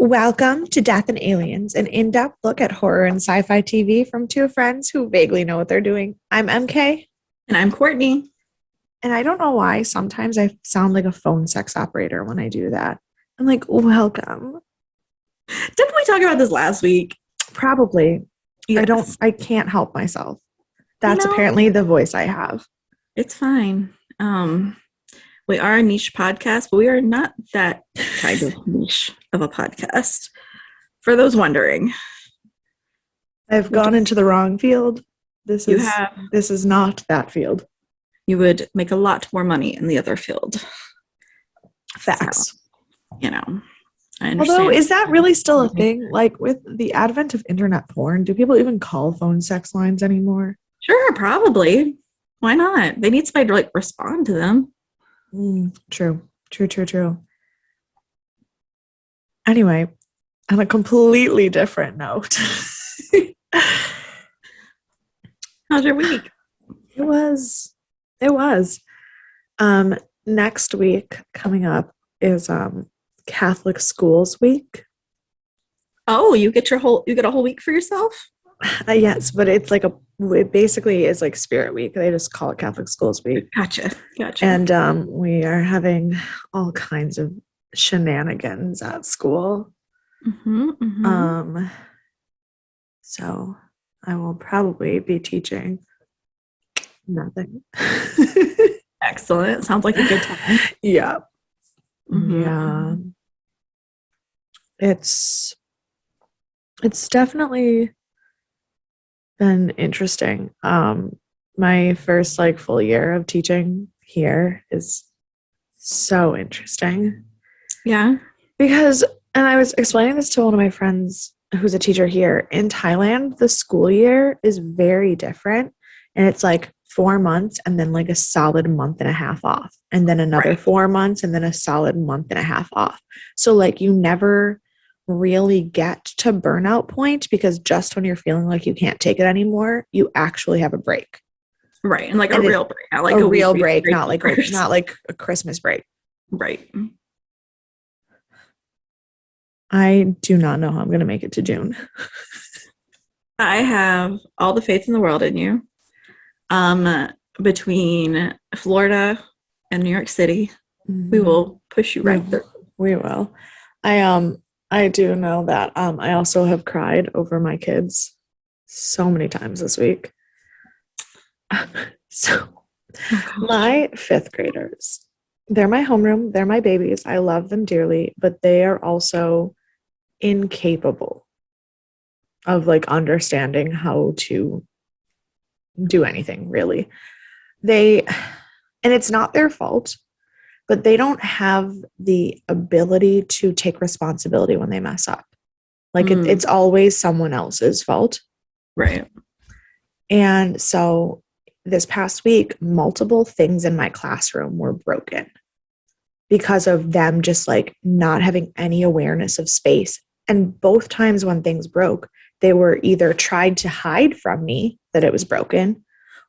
Welcome to Death and Aliens, an in-depth look at horror and sci-fi TV from two friends who vaguely know what they're doing. I'm MK, And I'm Courtney. and I don't know why sometimes I sound like a phone sex operator when I do that. I'm like, welcome. Didn't we talk about this last week? Probably. Yes. I can't help myself. That's You know, apparently the voice I have. it's fine. We are a niche podcast, but we are not that kind of niche of a podcast. For those wondering, I've gone into the wrong field. This is not that field. you would make a lot more money in the other field. Facts. So, I understand. Although, is that really still a thing? Like with the advent of internet porn, do people even call phone sex lines anymore? Sure, probably. Why not? They need somebody to respond to them. True. Anyway, on a completely different note, How's your week? it was. Next week coming up is Catholic Schools Week. Oh, you get a whole week for yourself? Yes, but it basically is like Spirit Week. They just call it Catholic Schools Week. Gotcha. And we are having all kinds of shenanigans at school. So I will probably be teaching nothing. Excellent. Sounds like a good time. Yeah. Mm-hmm. Yeah. It's definitely been interesting. My first full year of teaching here is so interesting. Yeah. Because, and I was explaining this to one of my friends who's a teacher here. In Thailand, the school year is very different. And it's 4 months and then a solid month and a half off. And then another 4 months and then a solid month and a half off. So you never really get to burnout point because just when you're feeling like you can't take it anymore, you actually have a break. Right. And a real break. Not a real break, not like a Christmas break. Right. I do not know how I'm going to make it to June. I have all the faith in the world in you. Between Florida and New York City, we will push you right through. We will. I do know that I also have cried over my kids so many times this week. My fifth graders, they're my homeroom, they're my babies. I love them dearly, but they are also incapable of understanding how to do anything, really. And it's not their fault, but they don't have the ability to take responsibility when they mess up. It's always someone else's fault. Right. And so this past week, multiple things in my classroom were broken because of them just not having any awareness of space. And both times when things broke, they were either tried to hide from me that it was broken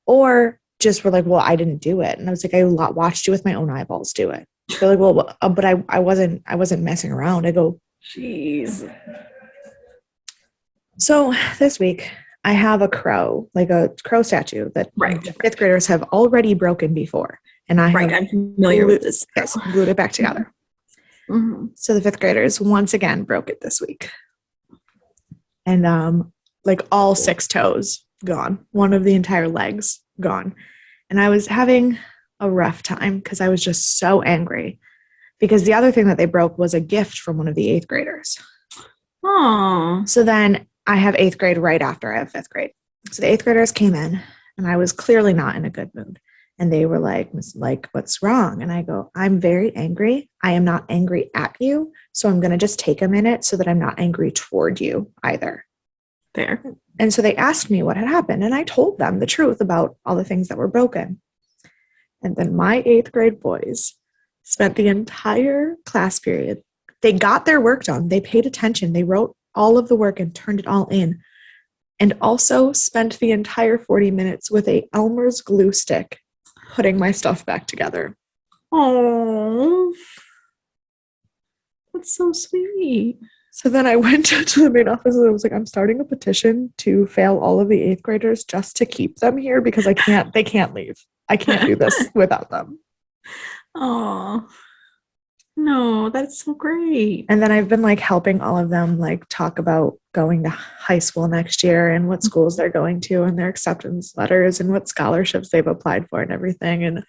or just were well, I didn't do it. And I was I watched you with my own eyeballs do it. They're well, but I wasn't messing around. I go, jeez. So this week I have a crow statue that fifth graders have already broken before. And I'm familiar with this. Yes, glued it back together. Mm-hmm. So the fifth graders once again broke it this week. And all 6 toes gone. One of the entire legs gone. And I was having a rough time because I was just so angry because the other thing that they broke was a gift from one of the 8th graders. Aww. So then I have 8th grade right after I have 5th grade. So the 8th graders came in and I was clearly not in a good mood. And they were what's wrong? And I go, I'm very angry. I am not angry at you. So I'm going to just take a minute so that I'm not angry toward you either. Fair. And so they asked me what had happened. And I told them the truth about all the things that were broken. And then my 8th grade boys spent the entire class period. They got their work done. They paid attention. They wrote all of the work and turned it all in. And also spent the entire 40 minutes with a Elmer's glue stick putting my stuff back together. Oh, that's so sweet. So then I went to the main office and I was like, I'm starting a petition to fail all of the 8th graders just to keep them here because they can't leave. I can't do this without them. Oh, no, that's so great. And then I've been like helping all of them like talk about going to high school next year and what schools they're going to and their acceptance letters and what scholarships they've applied for and everything. And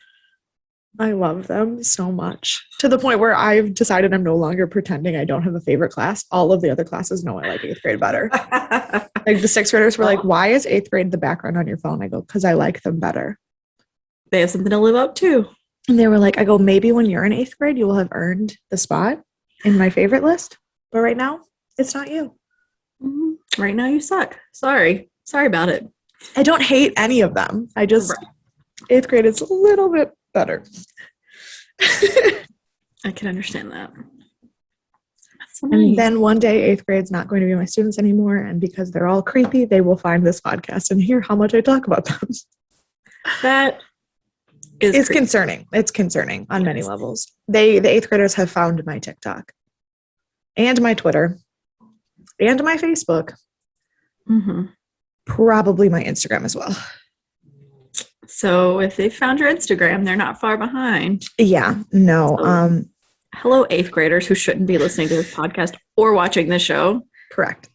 I love them so much to the point where I've decided I'm no longer pretending I don't have a favorite class. All of the other classes know I like 8th grade better. Like the 6th graders were like, why is 8th grade the background on your phone? I go, because I like them better. They have something to live up to. And they were like, I go, maybe when you're in 8th grade, you will have earned the spot in my favorite list. But right now, it's not you. Mm-hmm. Right now, you suck. Sorry about it. I don't hate any of them. I just, 8th grade is a little bit better. I can understand that. That's so And nice. then one day, 8th grade's not going to be my students anymore. And because they're all creepy, they will find this podcast and hear how much I talk about them. That is It's concerning. It's concerning on many levels. The 8th graders have found my TikTok and my Twitter and my Facebook. Mm-hmm. Probably my Instagram as well. So if they found your Instagram, they're not far behind. Yeah, no. So, hello, 8th graders who shouldn't be listening to this podcast or watching this show. Correct.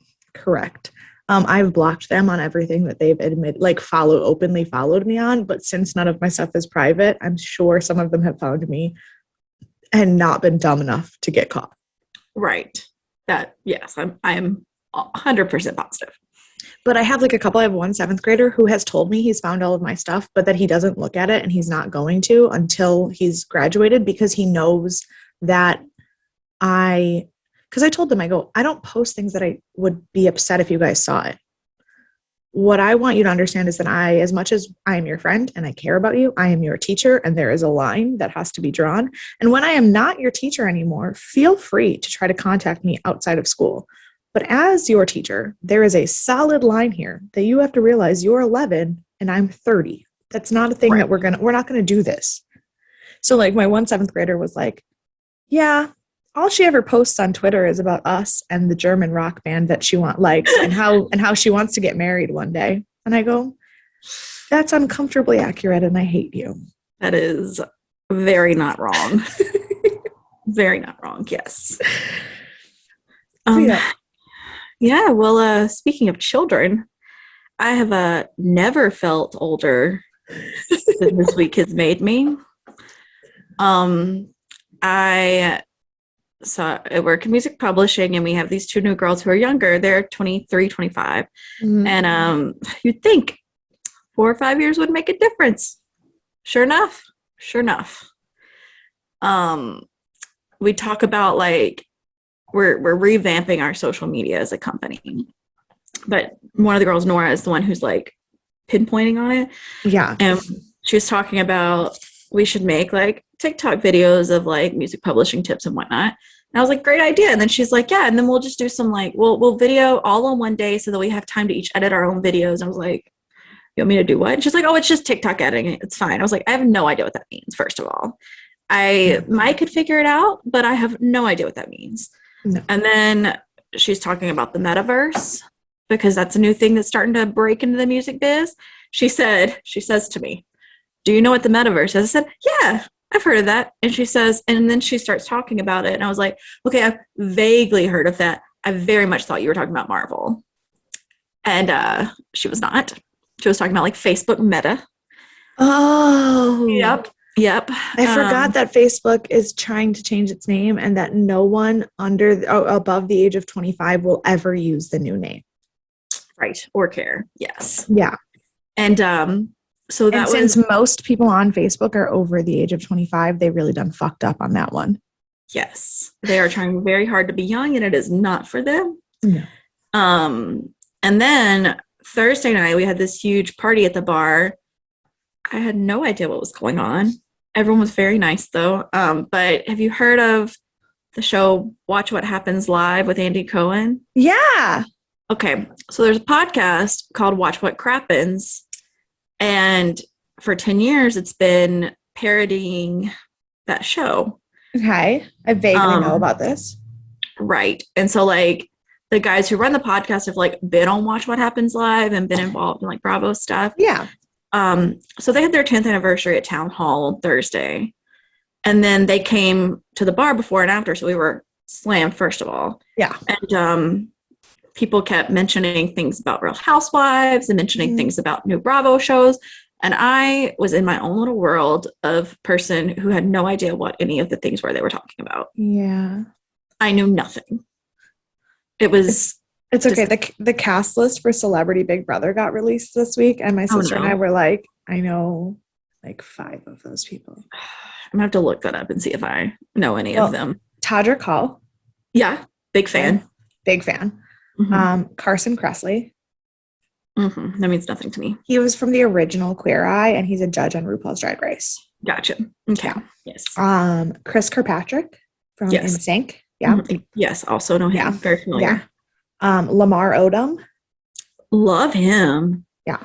I've blocked them on everything that they've openly followed me on. But since none of my stuff is private, I'm sure some of them have found me and not been dumb enough to get caught. Right. Yes, I'm 100% positive. But I have like a couple. I have one 7th grader who has told me he's found all of my stuff, but that he doesn't look at it and he's not going to until he's graduated because he knows that because I told them, I go, I don't post things that I would be upset if you guys saw it. What I want you to understand is that as much as I am your friend and I care about you, I am your teacher and there is a line that has to be drawn. And when I am not your teacher anymore, feel free to try to contact me outside of school. But as your teacher, there is a solid line here that you have to realize you're 11 and I'm 30. That's not a thing that we're not going to do this. So like my one 7th grader was like, yeah, all she ever posts on Twitter is about us and the German rock band that she likes and how she wants to get married one day. And I go, that's uncomfortably accurate and I hate you. That is very not wrong. Very not wrong. Yes. Yeah. Well, speaking of children, I have never felt older than this week has made me. I work in music publishing and we have these 2 new girls who are younger. They're 23, 25. Mm-hmm. And you'd think 4 or 5 years would make a difference. Sure enough. We talk about like we're revamping our social media as a company. But one of the girls, Nora, is the one who's like pinpointing on it. Yeah. And she was talking about we should make like TikTok videos of like music publishing tips and whatnot. And I was like, great idea. And then she's like, yeah, and then we'll just do some like, we'll video all on one day so that we have time to each edit our own videos. And I was like, you want me to do what? And she's like, oh, it's just TikTok editing. It's fine. I was like, I have no idea what that means, first of all. I could figure it out, but I have no idea what that means. No. And then she's talking about the metaverse because that's a new thing that's starting to break into the music biz. She says to me, do you know what the metaverse is? I said, yeah, I've heard of that. And she says, and then she starts talking about it. And I was like, okay, I've vaguely heard of that. I very much thought you were talking about Marvel. And she was not. She was talking about like Facebook Meta. Oh. Yep. I forgot that Facebook is trying to change its name and that no one above the age of 25 will ever use the new name. Right. Or care. Yes. Yeah. And so that since most people on Facebook are over the age of 25, they really done fucked up on that one. Yes. They are trying very hard to be young and it is not for them. No. And then Thursday night, we had this huge party at the bar. I had no idea what was going on. Everyone was very nice, though. But have you heard of the show Watch What Happens Live with Andy Cohen? Yeah. Okay. So there's a podcast called Watch What Crappens. And for 10 years, it's been parodying that show. Okay. I vaguely know about this. Right. And so like the guys who run the podcast have like been on Watch What Happens Live and been involved in like Bravo stuff. Yeah. So they had their 10th anniversary at Town Hall on Thursday. And then they came to the bar before and after. So we were slammed, first of all. Yeah. And people kept mentioning things about Real Housewives and mentioning things about new Bravo shows. And I was in my own little world of person who had no idea what any of the things were they were talking about. Yeah. I knew nothing. It was... It's okay. The cast list for Celebrity Big Brother got released this week, and my sister and I were like, I know like 5 of those people. I'm gonna have to look that up and see if I know any of them. Todd Bridges. Yeah, big fan. Big fan. Carson Kressley. That means nothing to me. He was from the original Queer Eye, and he's a judge on RuPaul's Drag Race. Gotcha. Okay. Yeah. Yes. Chris Kirkpatrick from NSYNC. Yeah. Yes. Also know him. Yeah. Very familiar. Yeah. Lamar Odom. Love him. Yeah.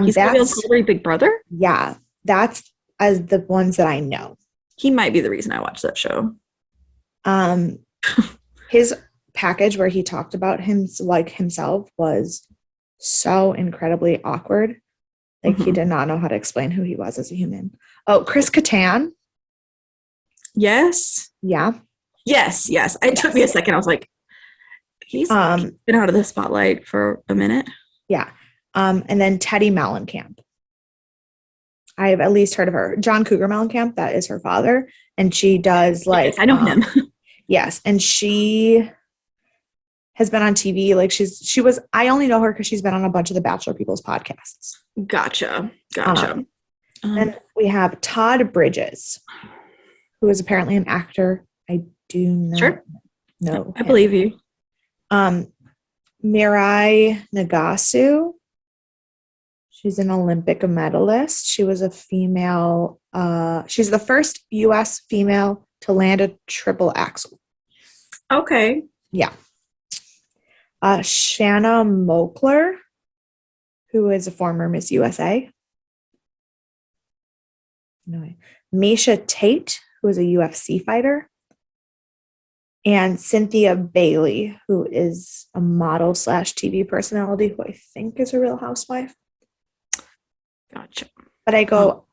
He's gonna be on Celebrity Big Brother? Yeah. That's as the ones that I know. He might be the reason I watched that show. His package where he talked about himself was so incredibly awkward. Like he did not know how to explain who he was as a human. Oh, Chris Kattan. Yes. Yeah. Yes. It took me a second. I was like, he's been out of the spotlight for a minute. Yeah. And then Teddy Mellencamp. I've at least heard of her. John Cougar Mellencamp, that is her father. And she does like... Yes, I know him. Yes. And she has been on TV. Like I only know her because she's been on a bunch of the Bachelor People's podcasts. Gotcha. And we have Todd Bridges, who is apparently an actor. I do not know. I believe you. Mirai Nagasu. She's an Olympic medalist. She was a female. She's the first U.S. female to land a triple axel. Okay. Yeah. Shanna Mokler, who is a former Miss USA. No. Misha Tate, who is a UFC fighter. And Cynthia Bailey, who is a model / TV personality who I think is a Real Housewife. Gotcha. But I go,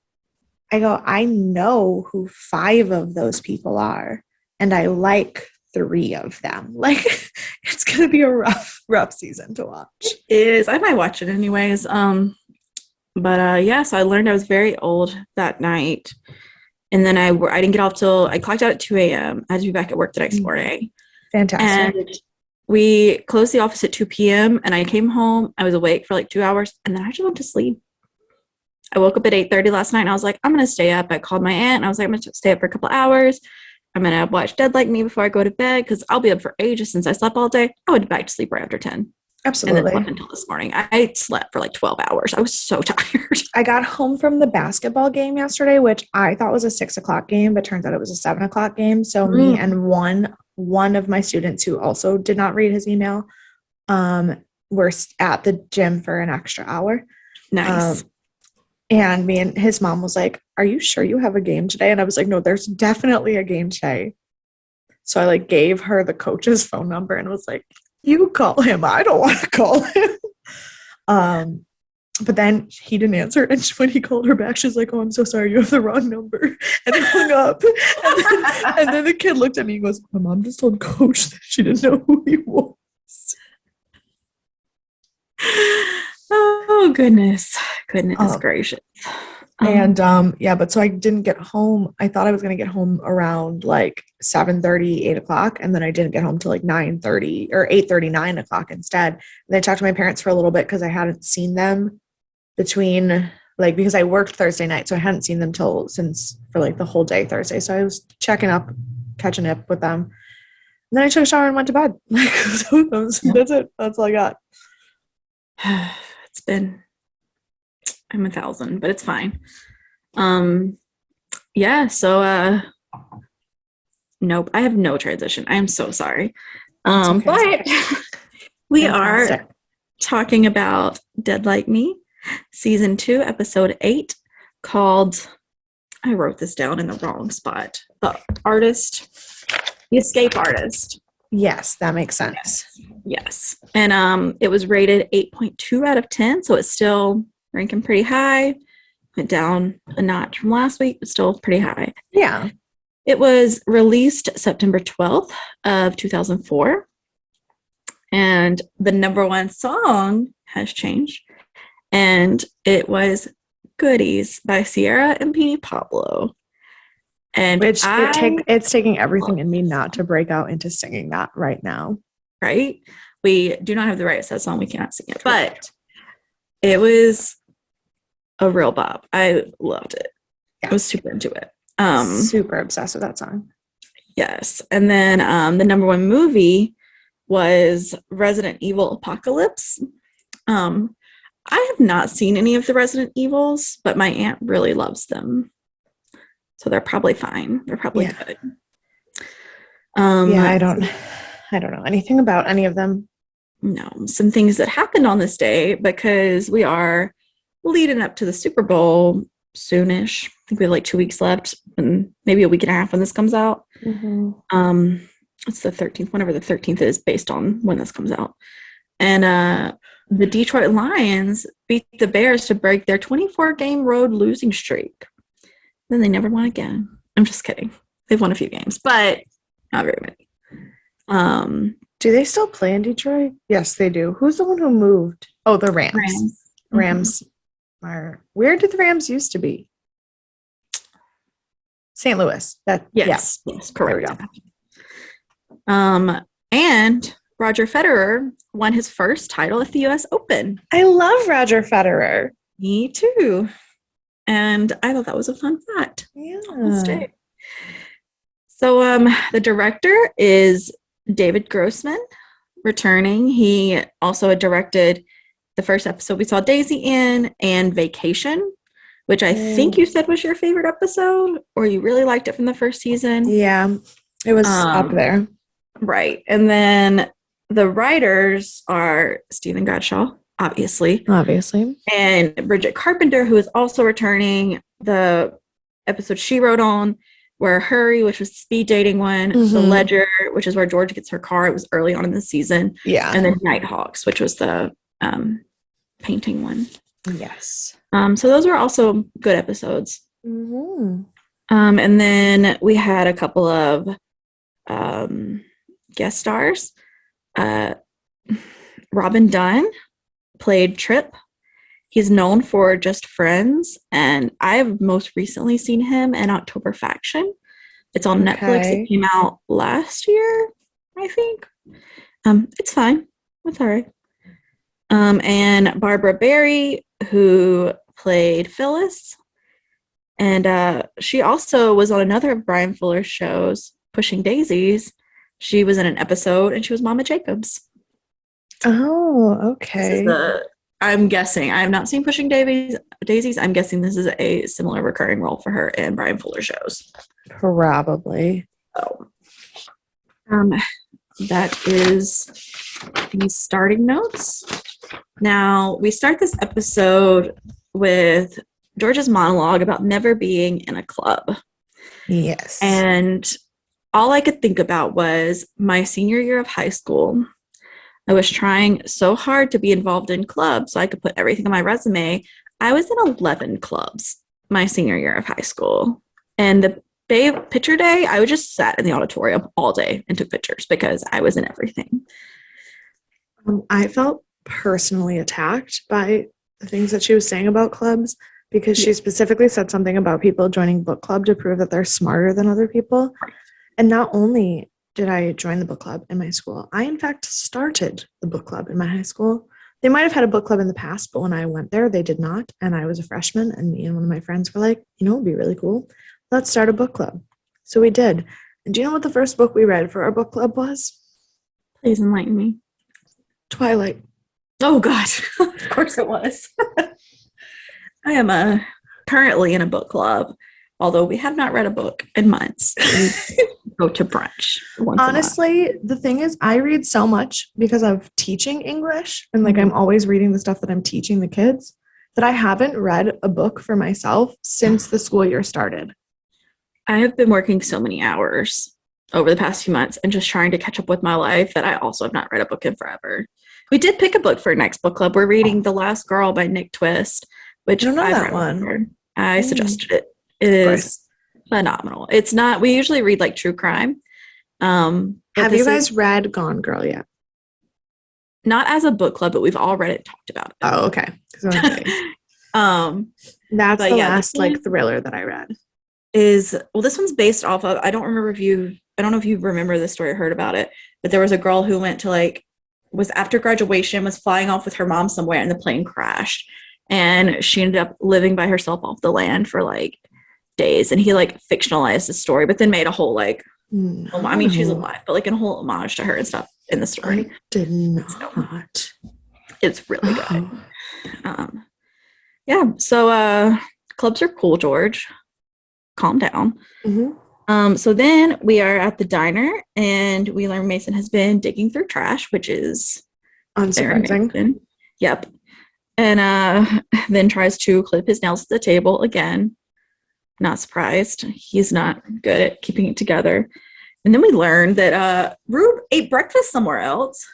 I know who 5 of those people are, and I like 3 of them. Like, it's going to be a rough season to watch. It is. I might watch it anyways. So I learned I was very old that night. And then I didn't get off till I clocked out at 2 a.m. I had to be back at work the next morning. Fantastic. And we closed the office at 2 p.m. and I came home. I was awake for like 2 hours and then I just went to sleep. I woke up at 8:30 last night and I was like, I'm going to stay up. I called my aunt and I was like, I'm going to stay up for a couple hours. I'm going to watch Dead Like Me before I go to bed because I'll be up for ages since I slept all day. I went back to sleep right after 10. Absolutely. And then slept until this morning. I slept for like 12 hours. I was so tired. I got home from the basketball game yesterday, which I thought was a 6 o'clock game, but turns out it was a 7 o'clock game. So me and one of my students who also did not read his email were at the gym for an extra hour. Nice. And me and his mom was like, are you sure you have a game today? And I was like, no, there's definitely a game today. So I like gave her the coach's phone number and was like, you call him. I don't want to call him. But then he didn't answer. And when he called her back, she's like, oh, I'm so sorry. You have the wrong number. And hung up. And then the kid looked at me and goes, my mom just told coach that she didn't know who he was. Oh, goodness gracious. And but so I didn't get home. I thought I was going to get home around like 7:30, 8 o'clock. And then I didn't get home till like 9:30 or 8:30, 9 o'clock instead. And I talked to my parents for a little bit because I hadn't seen them because I worked Thursday night. So I hadn't seen them for like the whole day Thursday. So I was catching up with them. And then I took a shower and went to bed. That's it. That's all I got. I'm 1,000, but it's fine. Nope, I have no transition. I am so sorry. But we are talking about Dead Like Me, season 2, episode 8, called, I wrote this down in the wrong spot, The Escape Artist. Yes, that makes sense. Yes. And it was rated 8.2 out of 10, so it's still ranking pretty high. Went down a notch from last week, but still pretty high. Yeah. It was released September 12th of 2004. And the number one song has changed. And it was Goodies by Sierra and Petey Pablo. And Which it's taking everything in me not to break out into singing that right now. Right? We do not have the rights to that song. We cannot sing it. But it was a real bop. I loved it. Yeah. I was super into it. Super obsessed with that song. Yes. And then the number one movie was Resident Evil Apocalypse. I have not seen any of the Resident Evils, but my aunt really loves them. So they're probably fine. They're probably good. I don't know anything about any of them. No. Some things that happened on this day, because we are leading up to the Super Bowl soonish. I think we have like 2 weeks left and maybe a week and a half when this comes out. Mm-hmm. It's the 13th, whenever the 13th is, based on when this comes out. And the Detroit Lions beat the Bears to break their 24-game road losing streak. Then they never won again. I'm just kidding. They've won a few games, but not very many. Do they still play in Detroit? Yes, they do. Who's the one who moved? Oh, the Rams. Rams. Mm-hmm. Where did the Rams used to be? St. Louis. Yes, correct. And Roger Federer won his first title at the U.S. Open. I love Roger Federer. Me too. And I thought that was a fun fact. Yeah. So the director is David Grossman, returning. He also directed the first episode we saw Daisy in, and Vacation, which I think you said was your favorite episode, or you really liked it from the first season. Yeah, it was up there. Right. And then the writers are Stephen Gottschall, obviously, and Bridget Carpenter, who is also returning. The episode she wrote on were Hurry, which was the speed dating one, The Ledger, which is where George gets her car. It was early on in the season. Yeah. And then Nighthawks, which was the painting one. Yes. So those were also good episodes. Mm-hmm. And then we had a couple of guest stars. Robin Dunn played Tripp. He's known for Just Friends, and I've most recently seen him in October Faction. It's on Netflix. It came out last year, I think. It's fine. It's all right. And Barbara Barry, who played Phyllis, and she also was on another of Brian Fuller's shows, Pushing Daisies. She was in an episode, and she was Mama Jacobs. Oh, okay. I'm guessing. I have not seen Pushing Daisies. I'm guessing this is a similar recurring role for her in Brian Fuller shows. Probably. So, that is the starting notes. Now, we start this episode with George's monologue about never being in a club. Yes. And all I could think about was my senior year of high school. I was trying so hard to be involved in clubs so I could put everything on my resume. I was in 11 clubs my senior year of high school. And the day of picture day, I would just sat in the auditorium all day and took pictures because I was in everything. I felt personally attacked by the things that she was saying about clubs, because she specifically said something about people joining book club to prove that they're smarter than other people. And not only did I join the book club in my school, I in fact started the book club in my high school. They might have had a book club in the past, but when I went there, they did not. And I was a freshman, and me and one of my friends were like, you know, it'd be really cool. Let's start a book club. So we did. And do you know what the first book we read for our book club was? Please enlighten me. Twilight. Oh, God. Of course it was. I am currently in a book club, although we have not read a book in months. Go to brunch. Honestly, the thing is, I read so much because of teaching English, and like I'm always reading the stuff that I'm teaching the kids, that I haven't read a book for myself since the school year started. I have been working so many hours over the past few months and just trying to catch up with my life that I also have not read a book in forever. We did pick a book for next book club. We're reading The Last Girl by Nick Twist, which I don't know I've that read one. before. I suggested it. It is phenomenal. It's not, we usually read like true crime. Have you guys read Gone Girl yet? Not as a book club, but we've all read it and talked about it. Oh, okay. That's the last like thriller that I read. This one's based off of, I don't know if you remember this story or heard about it, but there was a girl who went to like, was after graduation, was flying off with her mom somewhere and the plane crashed. And she ended up living by herself off the land for like days. And he like fictionalized the story, but then made a whole like, I mean, she's alive, but like a whole homage to her and stuff in the story. I did not. It's really good. Yeah. So clubs are cool, George. Calm down. So then we are at the diner and we learn Mason has been digging through trash, which is unsurprising. Yep. And then tries to clip his nails at the table again. Not surprised. He's not good at keeping it together. And then we learned that Rube ate breakfast somewhere else.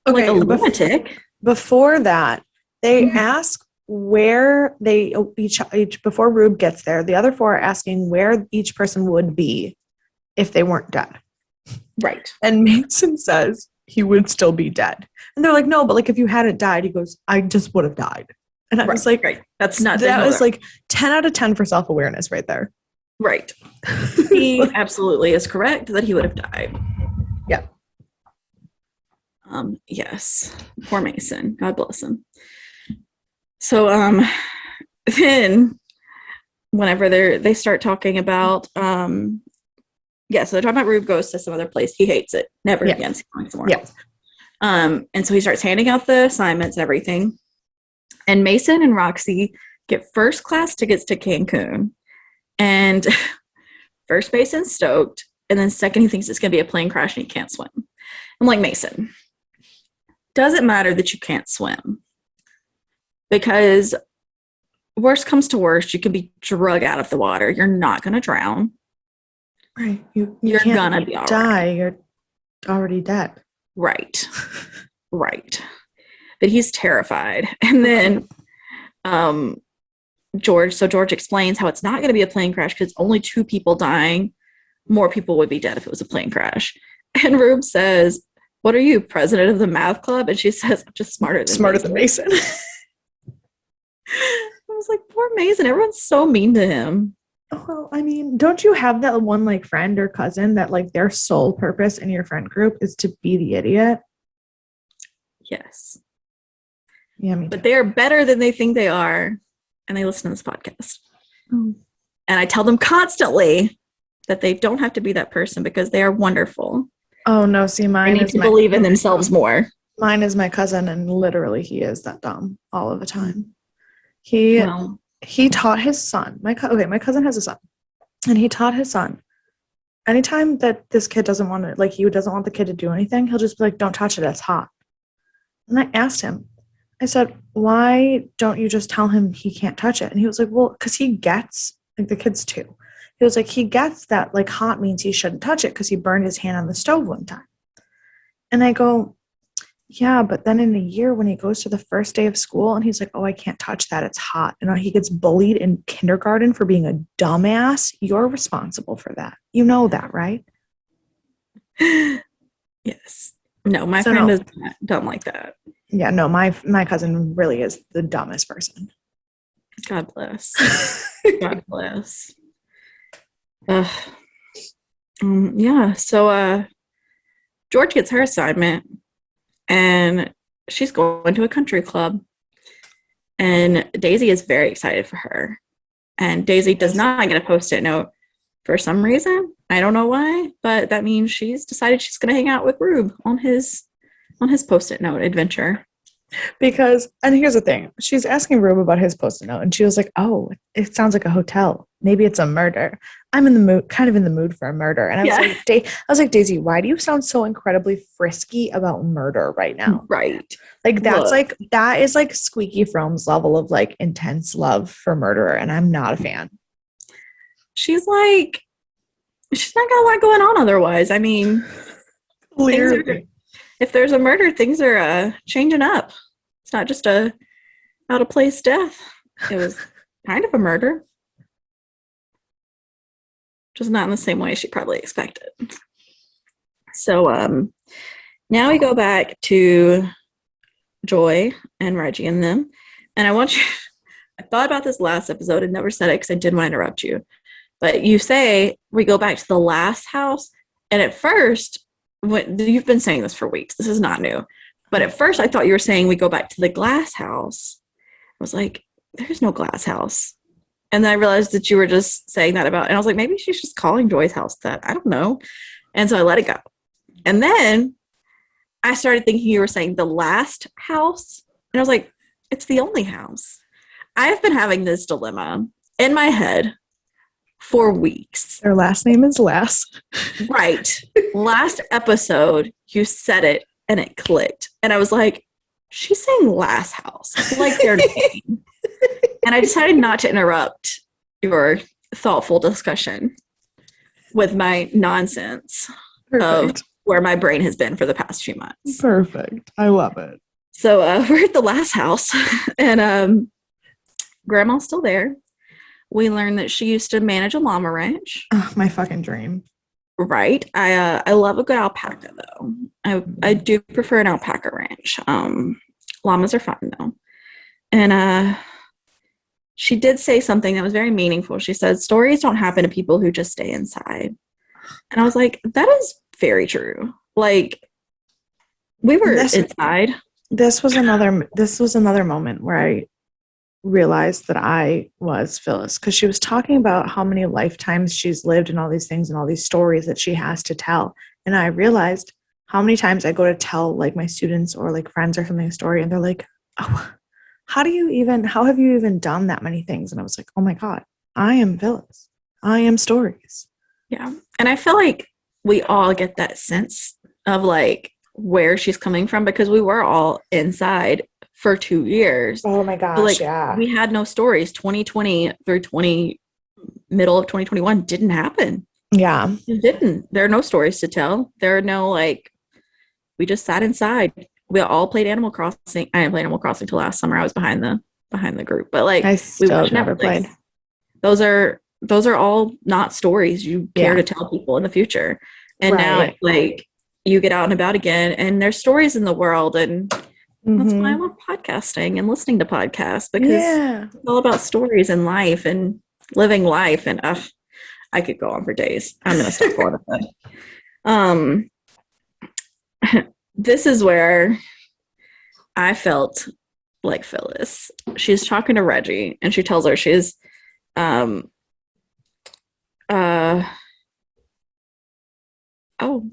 Okay, like a lunatic. Before that, they ask where they each before Rube gets there, the other four are asking where each person would be if they weren't dead. Right. And Mason says he would still be dead. And they're like, no, but like if you hadn't died, he goes, I just would have died. And I was like, that's not that was like 10 out of 10 for self-awareness right there. Right. He absolutely is correct that he would have died. Yeah. Yes. Poor Mason. God bless him. So then whenever they start talking about so they're talking about Rube goes to some other place. He hates it. Never again. He's going somewhere else. And so he starts handing out the assignments and everything. And Mason and Roxy get first class tickets to Cancun. And first Mason's stoked. And then second, he thinks it's going to be a plane crash and he can't swim. I'm like, Mason, doesn't matter that you can't swim. Because worst comes to worst, you can be drug out of the water. You're not going to drown. Right. You're going to be all die. right. You're already dead. Right. Right. But he's terrified. And then George explains how it's not going to be a plane crash because only 2 people dying. More people would be dead if it was a plane crash. And Rube says, what are you, president of the math club? And she says, I'm just smarter than Mason. I was like, poor Mason. Everyone's so mean to him. Well, I mean, don't you have that one like friend or cousin that like their sole purpose in your friend group is to be the idiot? Yes. Yeah, but they are better than they think they are, and they listen to this podcast. And I tell them constantly that they don't have to be that person because they are wonderful. Oh no, see, mine they need to believe in themselves more. Mine is my cousin, and literally he is that dumb all of the time. He taught his son. My cousin has a son, and he taught his son. Anytime that this kid doesn't want to, like, he doesn't want the kid to do anything, he'll just be like, "Don't touch it; it's hot." And I asked him, I said, "Why don't you just tell him he can't touch it?" And he was like, "Well, because he gets, like, the kid's 2. He was like, he gets that like hot means he shouldn't touch it because he burned his hand on the stove one time." And I go, yeah, but then in a year when he goes to the first day of school and he's like, "Oh, I can't touch that. It's hot." And he gets bullied in kindergarten for being a dumbass. You're responsible for that. You know that, right? Yes. No, my friend is not dumb like that. Yeah, no, my cousin really is the dumbest person. God bless. God bless. Yeah, so George gets her assignment and she's going to a country club. And Daisy is very excited for her. And Daisy does not get a Post-it note for some reason. I don't know why, but that means she's decided she's going to hang out with Rube on his Post-it note adventure. Because, and here's the thing, she's asking Rube about his Post-it note, and she was like, "Oh, it sounds like a hotel. Maybe it's a murder. I'm in the mood, kind of in the mood for a murder." And I was like, "Daisy, why do you sound so incredibly frisky about murder right now?" Right. Like that is like Squeaky Fromm's level of like intense love for murderer, and I'm not a fan. She's like, she's not got a lot going on otherwise. I mean, if there's a murder, things are changing up. It's not just a out of place death. It was kind of a murder, just not in the same way she probably expected. So now we go back to Joy and Reggie and them. And I want you, I thought about this last episode and never said it because I didn't want to interrupt you. But you say we go back to the last house. And at first, you've been saying this for weeks. This is not new. But at first, I thought you were saying we go back to the glass house. I was like, there's no glass house. And then I realized that you were just saying that about, and I was like, maybe she's just calling Joy's house that. I don't know. And so I let it go. And then I started thinking you were saying the last house. And I was like, it's the only house. I've been having this dilemma in my head for weeks. Their last name is Les. Right. Last episode, you said it and it clicked. And I was like, she's saying last house. Like their name. And I decided not to interrupt your thoughtful discussion with my nonsense of where my brain has been for the past few months. Perfect. I love it. So we're at the last house and Grandma's still there. We learned that she used to manage a llama ranch. Oh, my fucking dream. Right. I love a good alpaca though. I do prefer an alpaca ranch. Llamas are fun though. And she did say something that was very meaningful. She said, stories don't happen to people who just stay inside. And I was like, that is very true. Like, we were inside. This was another moment where I realized that I was Phyllis, because she was talking about how many lifetimes she's lived and all these things and all these stories that she has to tell. And I realized how many times I go to tell like my students or like friends or something a story, and they're like, oh, how have you even done that many things? And I was like, oh my God, I am Phyllis. I am stories. Yeah. And I feel like we all get that sense of like where she's coming from, because we were all inside for 2 years. Oh my gosh, like, yeah. We had no stories. 2020 through middle of 2021 didn't happen. Yeah. It didn't. There are no stories to tell. There are no like, we just sat inside. We all played Animal Crossing. I didn't play Animal Crossing till last summer. I was behind the group. But like, I still never played. Those are all not stories you care to tell people in the future. And now it's like you get out and about again and there's stories in the world, and that's why I love podcasting and listening to podcasts, because it's all about stories and life and living life. And I could go on for days. I'm going to stop going with it. This is where I felt like Phyllis. She's talking to Reggie and she tells her she's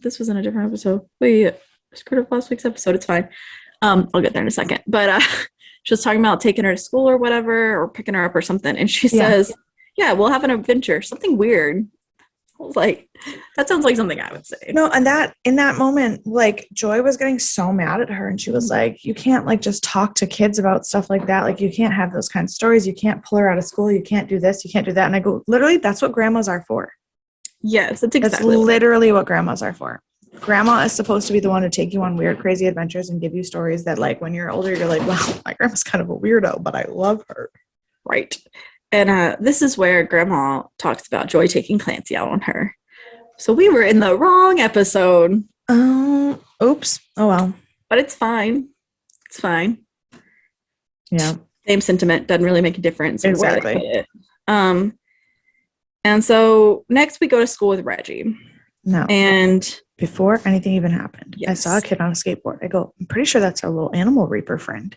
this was in a different episode. We screwed up last week's episode. It's fine. I'll get there in a second. But she was talking about taking her to school or whatever, or picking her up or something. And she says, yeah, we'll have an adventure. Something weird. I was like, that sounds like something I would say. No, and in that moment, like Joy was getting so mad at her, and she was like, you can't like just talk to kids about stuff like that. Like, you can't have those kinds of stories. You can't pull her out of school. You can't do this. You can't do that. And I go, literally, that's what grandmas are for. Yes, that's literally what grandmas are for. Grandma is supposed to be the one to take you on weird, crazy adventures and give you stories that, like, when you're older, you're like, wow, my grandma's kind of a weirdo, but I love her. Right. And this is where Grandma talks about Joy taking Clancy out on her. So we were in the wrong episode. Oops. Oh, well. But it's fine. It's fine. Yeah. Same sentiment. Doesn't really make a difference. Exactly. And so next we go to school with Reggie. No. And before anything even happened, yes. I saw a kid on a skateboard. I go, I'm pretty sure that's our little animal reaper friend.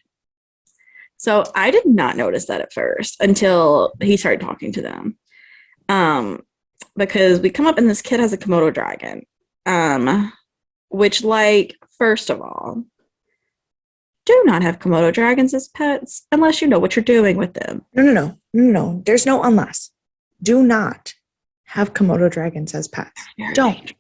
So I did not notice that at first until he started talking to them. Because we come up and this kid has a Komodo dragon. Which, like, first of all, do not have Komodo dragons as pets unless you know what you're doing with them. No. There's no unless. Do not have Komodo dragons as pets. Don't.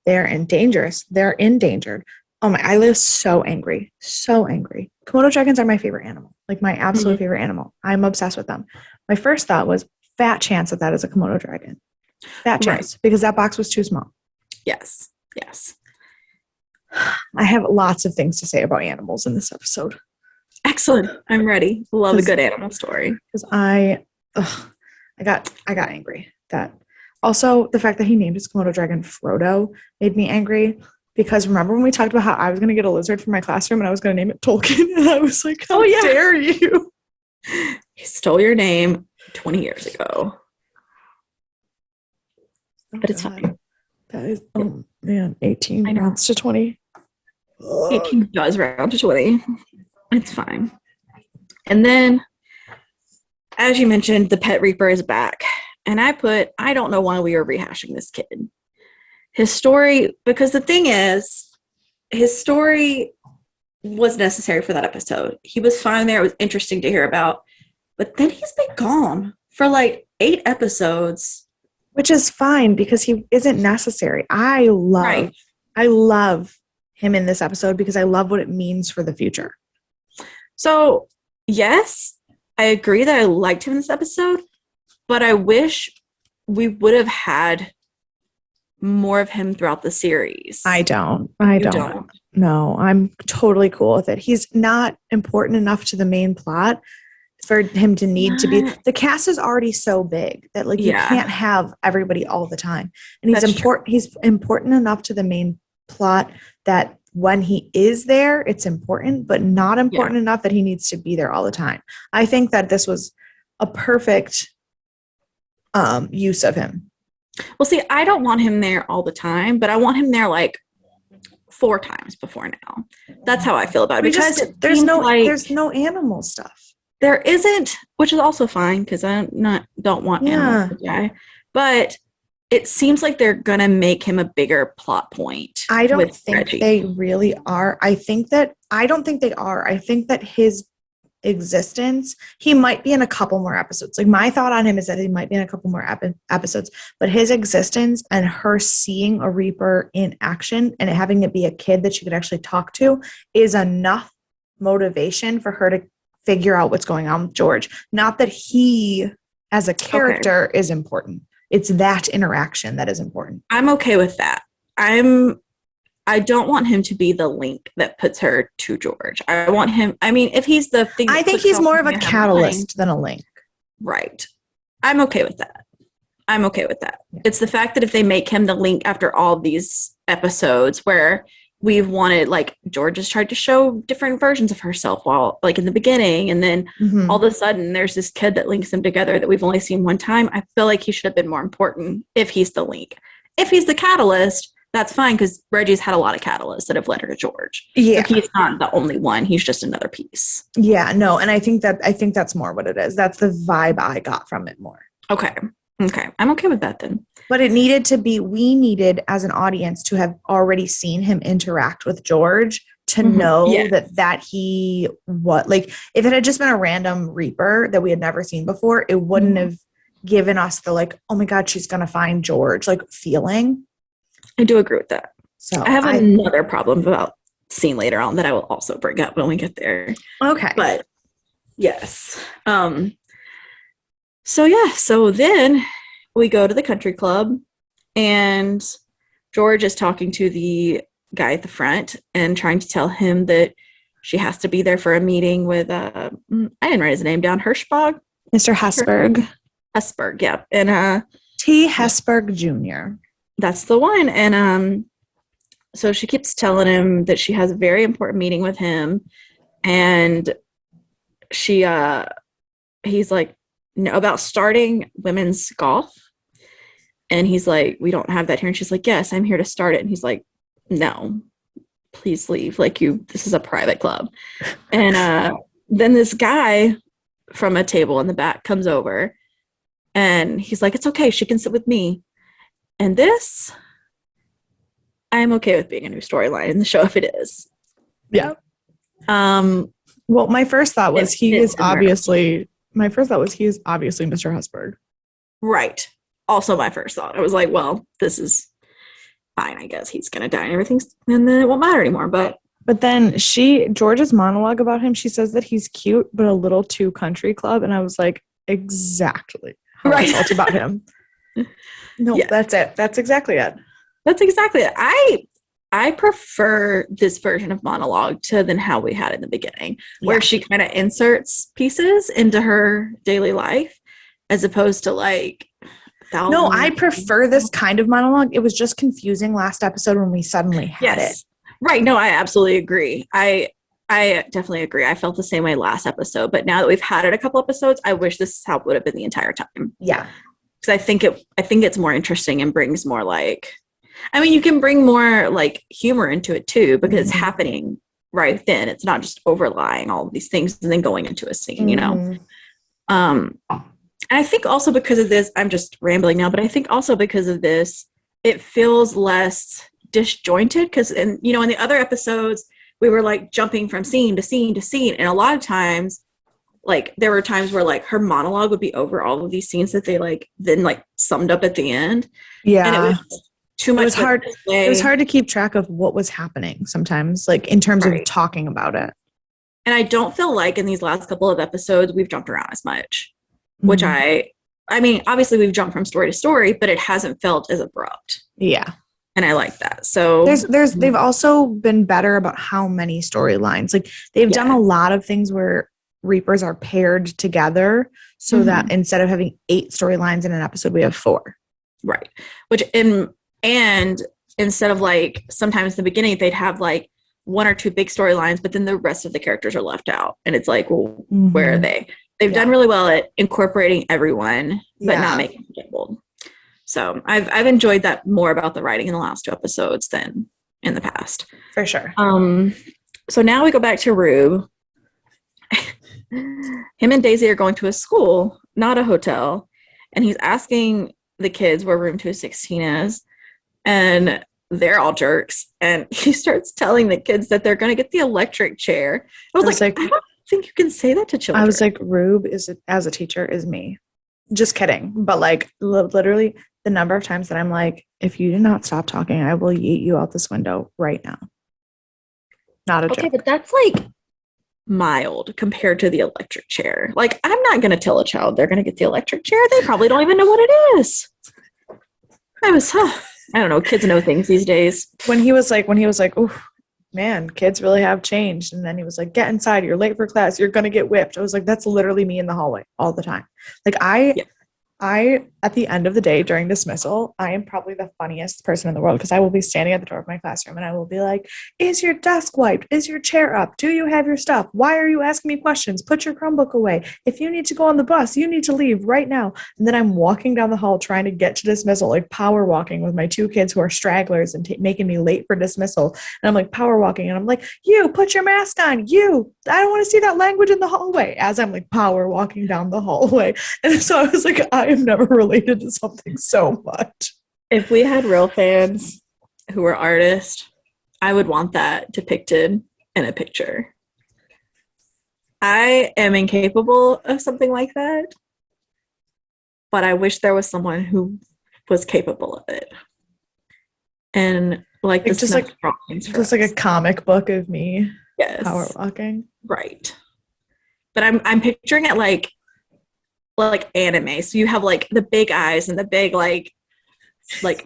They're dangerous. They're endangered. Oh my, I was so angry. Komodo dragons are my favorite animal. Like, my absolute favorite animal. I'm obsessed with them. My first thought was, fat chance that is a Komodo dragon. That chance, because that box was too small. Yes. Yes. I have lots of things to say about animals in this episode. Excellent. I'm ready. Love a good animal story. Because I got angry. That also the fact that he named his Komodo dragon Frodo made me angry. Because remember when we talked about how I was going to get a lizard for my classroom and I was going to name it Tolkien, and I was like, "How dare you?" He stole your name 20 years ago. But it's fine. That is, oh man, 18 rounds to 20. 18 does round to 20. It's fine. And then, as you mentioned, the Pet Reaper is back. And I don't know why we are rehashing this kid. His story, because the thing is, his story was necessary for that episode. He was fine there. It was interesting to hear about. But then he's been gone for like 8 episodes. Which is fine because he isn't necessary. I love him in this episode because I love what it means for the future. So, yes, I agree that I liked him in this episode, but I wish we would have had more of him throughout the series. I don't. No, I'm totally cool with it. He's not important enough to the main plot for him to need to be. The cast is already so big that you can't have everybody all the time. And he's important. He's important enough to the main plot that when he is there, it's important, but not important enough that he needs to be there all the time. I think that this was a perfect use of him. Well, see, I don't want him there all the time, but I want him there like 4 times before now. That's how I feel about it. Because there's no animal stuff. There isn't, which is also fine because I don't want animals to die. But it seems like they're gonna make him a bigger plot point. I don't think they really are. I don't think they are. I think that his existence, he might be in a couple more episodes. Like my thought on him is that he might be in a couple more episodes, but his existence and her seeing a Reaper in action and having it be a kid that she could actually talk to is enough motivation for her to figure out what's going on with George. Not that he as a character is important. It's that interaction that is important. I'm okay with that. I don't want him to be the link that puts her to George. I want him, if he's the thing. I think he's more of a catalyst than a link. Right. I'm okay with that. Yeah. It's the fact that if they make him the link after all these episodes where we've wanted, like, George has tried to show different versions of herself while, like, in the beginning, and then all of a sudden there's this kid that links them together that we've only seen one time. I feel like he should have been more important if he's the link. If he's the catalyst, that's fine, because Reggie's had a lot of catalysts that have led her to George. Yeah. So he's not the only one. He's just another piece. Yeah, no, and I think that's more what it is. That's the vibe I got from it more. Okay. I'm okay with that then. But we needed as an audience to have already seen him interact with George to know that he, if it had just been a random Reaper that we had never seen before, it wouldn't have given us the, like, oh my God, she's going to find George, like, feeling. I do agree with that. So I have another problem about scene later on that I will also bring up when we get there. Okay. But yes. So then we go to the country club and George is talking to the guy at the front and trying to tell him that she has to be there for a meeting with, I didn't write his name down, Hirschbog? Mr. Hesburgh. Hesburgh, yeah. And T. Hesburgh Jr. That's the one. And so she keeps telling him that she has a very important meeting with him. And he's like, no, about starting women's golf. And he's like, we don't have that here. And she's like, yes, I'm here to start it. And he's like, no, please leave. This is a private club. And then this guy from a table in the back comes over and he's like, it's okay, she can sit with me. And this, I'm okay with being a new storyline in the show if it is. Yeah. Well, my first thought was he is obviously Mr. Hesburgh. Right. Also my first thought. I was like, well, this is fine. I guess he's going to die and then it won't matter anymore. But then George's monologue about him, she says that he's cute, but a little too country club. And I was like, exactly how I felt about him. No, Yeah. that's it. That's exactly it. That's exactly it. I prefer this version of monologue to than how we had in the beginning, where Yeah. she kind of inserts pieces into her daily life as opposed to like No, thousands. I prefer this kind of monologue. It was just confusing last episode when we suddenly had it. Right. No, I absolutely agree. I definitely agree. I felt the same way last episode, but now that we've had it a couple episodes, I wish this is how it would have been the entire time. Yeah. Because I think it's more interesting and brings more like, I mean, you can bring more like humor into it too, because it's happening right then. It's not just overlying all of these things and then going into a scene, you know? And I think also because of this, I'm just rambling now, but I think also because of this, it feels less disjointed because, in the other episodes, we were like jumping from scene to scene to scene. And a lot of times, like there were times where like her monologue would be over all of these scenes that they like then like summed up at the end. Yeah. And it was too much. It was hard. It was hard to keep track of what was happening sometimes, like in terms of talking about it. And I don't feel like in these last couple of episodes, we've jumped around as much. Which I mean, obviously we've jumped from story to story, but it hasn't felt as abrupt. Yeah. And I like that. So they've also been better about how many storylines. Like they've done a lot of things where Reapers are paired together so that instead of having 8 storylines in an episode, we have 4. Right. And instead of like sometimes in the beginning, they'd have like 1 or 2 big storylines, but then the rest of the characters are left out. And it's like, well, where are they? They've done really well at incorporating everyone, but not making it jumbled. So I've enjoyed that more about the writing in the last 2 episodes than in the past. For sure. So now we go back to Rube. Him and Daisy are going to a school, not a hotel, and he's asking the kids where room 216 is, and they're all jerks. And he starts telling the kids that they're going to get the electric chair. I was like, I don't think you can say that to children. I was like, Rube as a teacher is me. Just kidding. But like literally the number of times that I'm like, if you do not stop talking, I will yeet you out this window right now. Not a joke. Okay, but that's like mild compared to the electric chair. Like, I'm not going to tell a child they're going to get the electric chair. They probably don't even know what it is. I don't know. Kids know things these days. When he was like, oh man, kids really have changed. And then he was like, get inside. You're late for class. You're going to get whipped. I was like, that's literally me in the hallway all the time. Like I, at the end of the day during dismissal, I am probably the funniest person in the world because I will be standing at the door of my classroom and I will be like, is your desk wiped? Is your chair up? Do you have your stuff? Why are you asking me questions? Put your Chromebook away. If you need to go on the bus, you need to leave right now. And then I'm walking down the hall trying to get to dismissal, like power walking with my 2 kids who are stragglers and making me late for dismissal. And I'm like power walking and I'm like, you put your mask on. I don't want to see that language in the hallway as I'm like power walking down the hallway. And so I was like, I have never related to something so much. If we had real fans who were artists, I would want that depicted in a picture. I am incapable of something like that, but I wish there was someone who was capable of it. And like this just like a comic book of me power walking. Right. But I'm picturing it like anime. So you have like the big eyes and the big like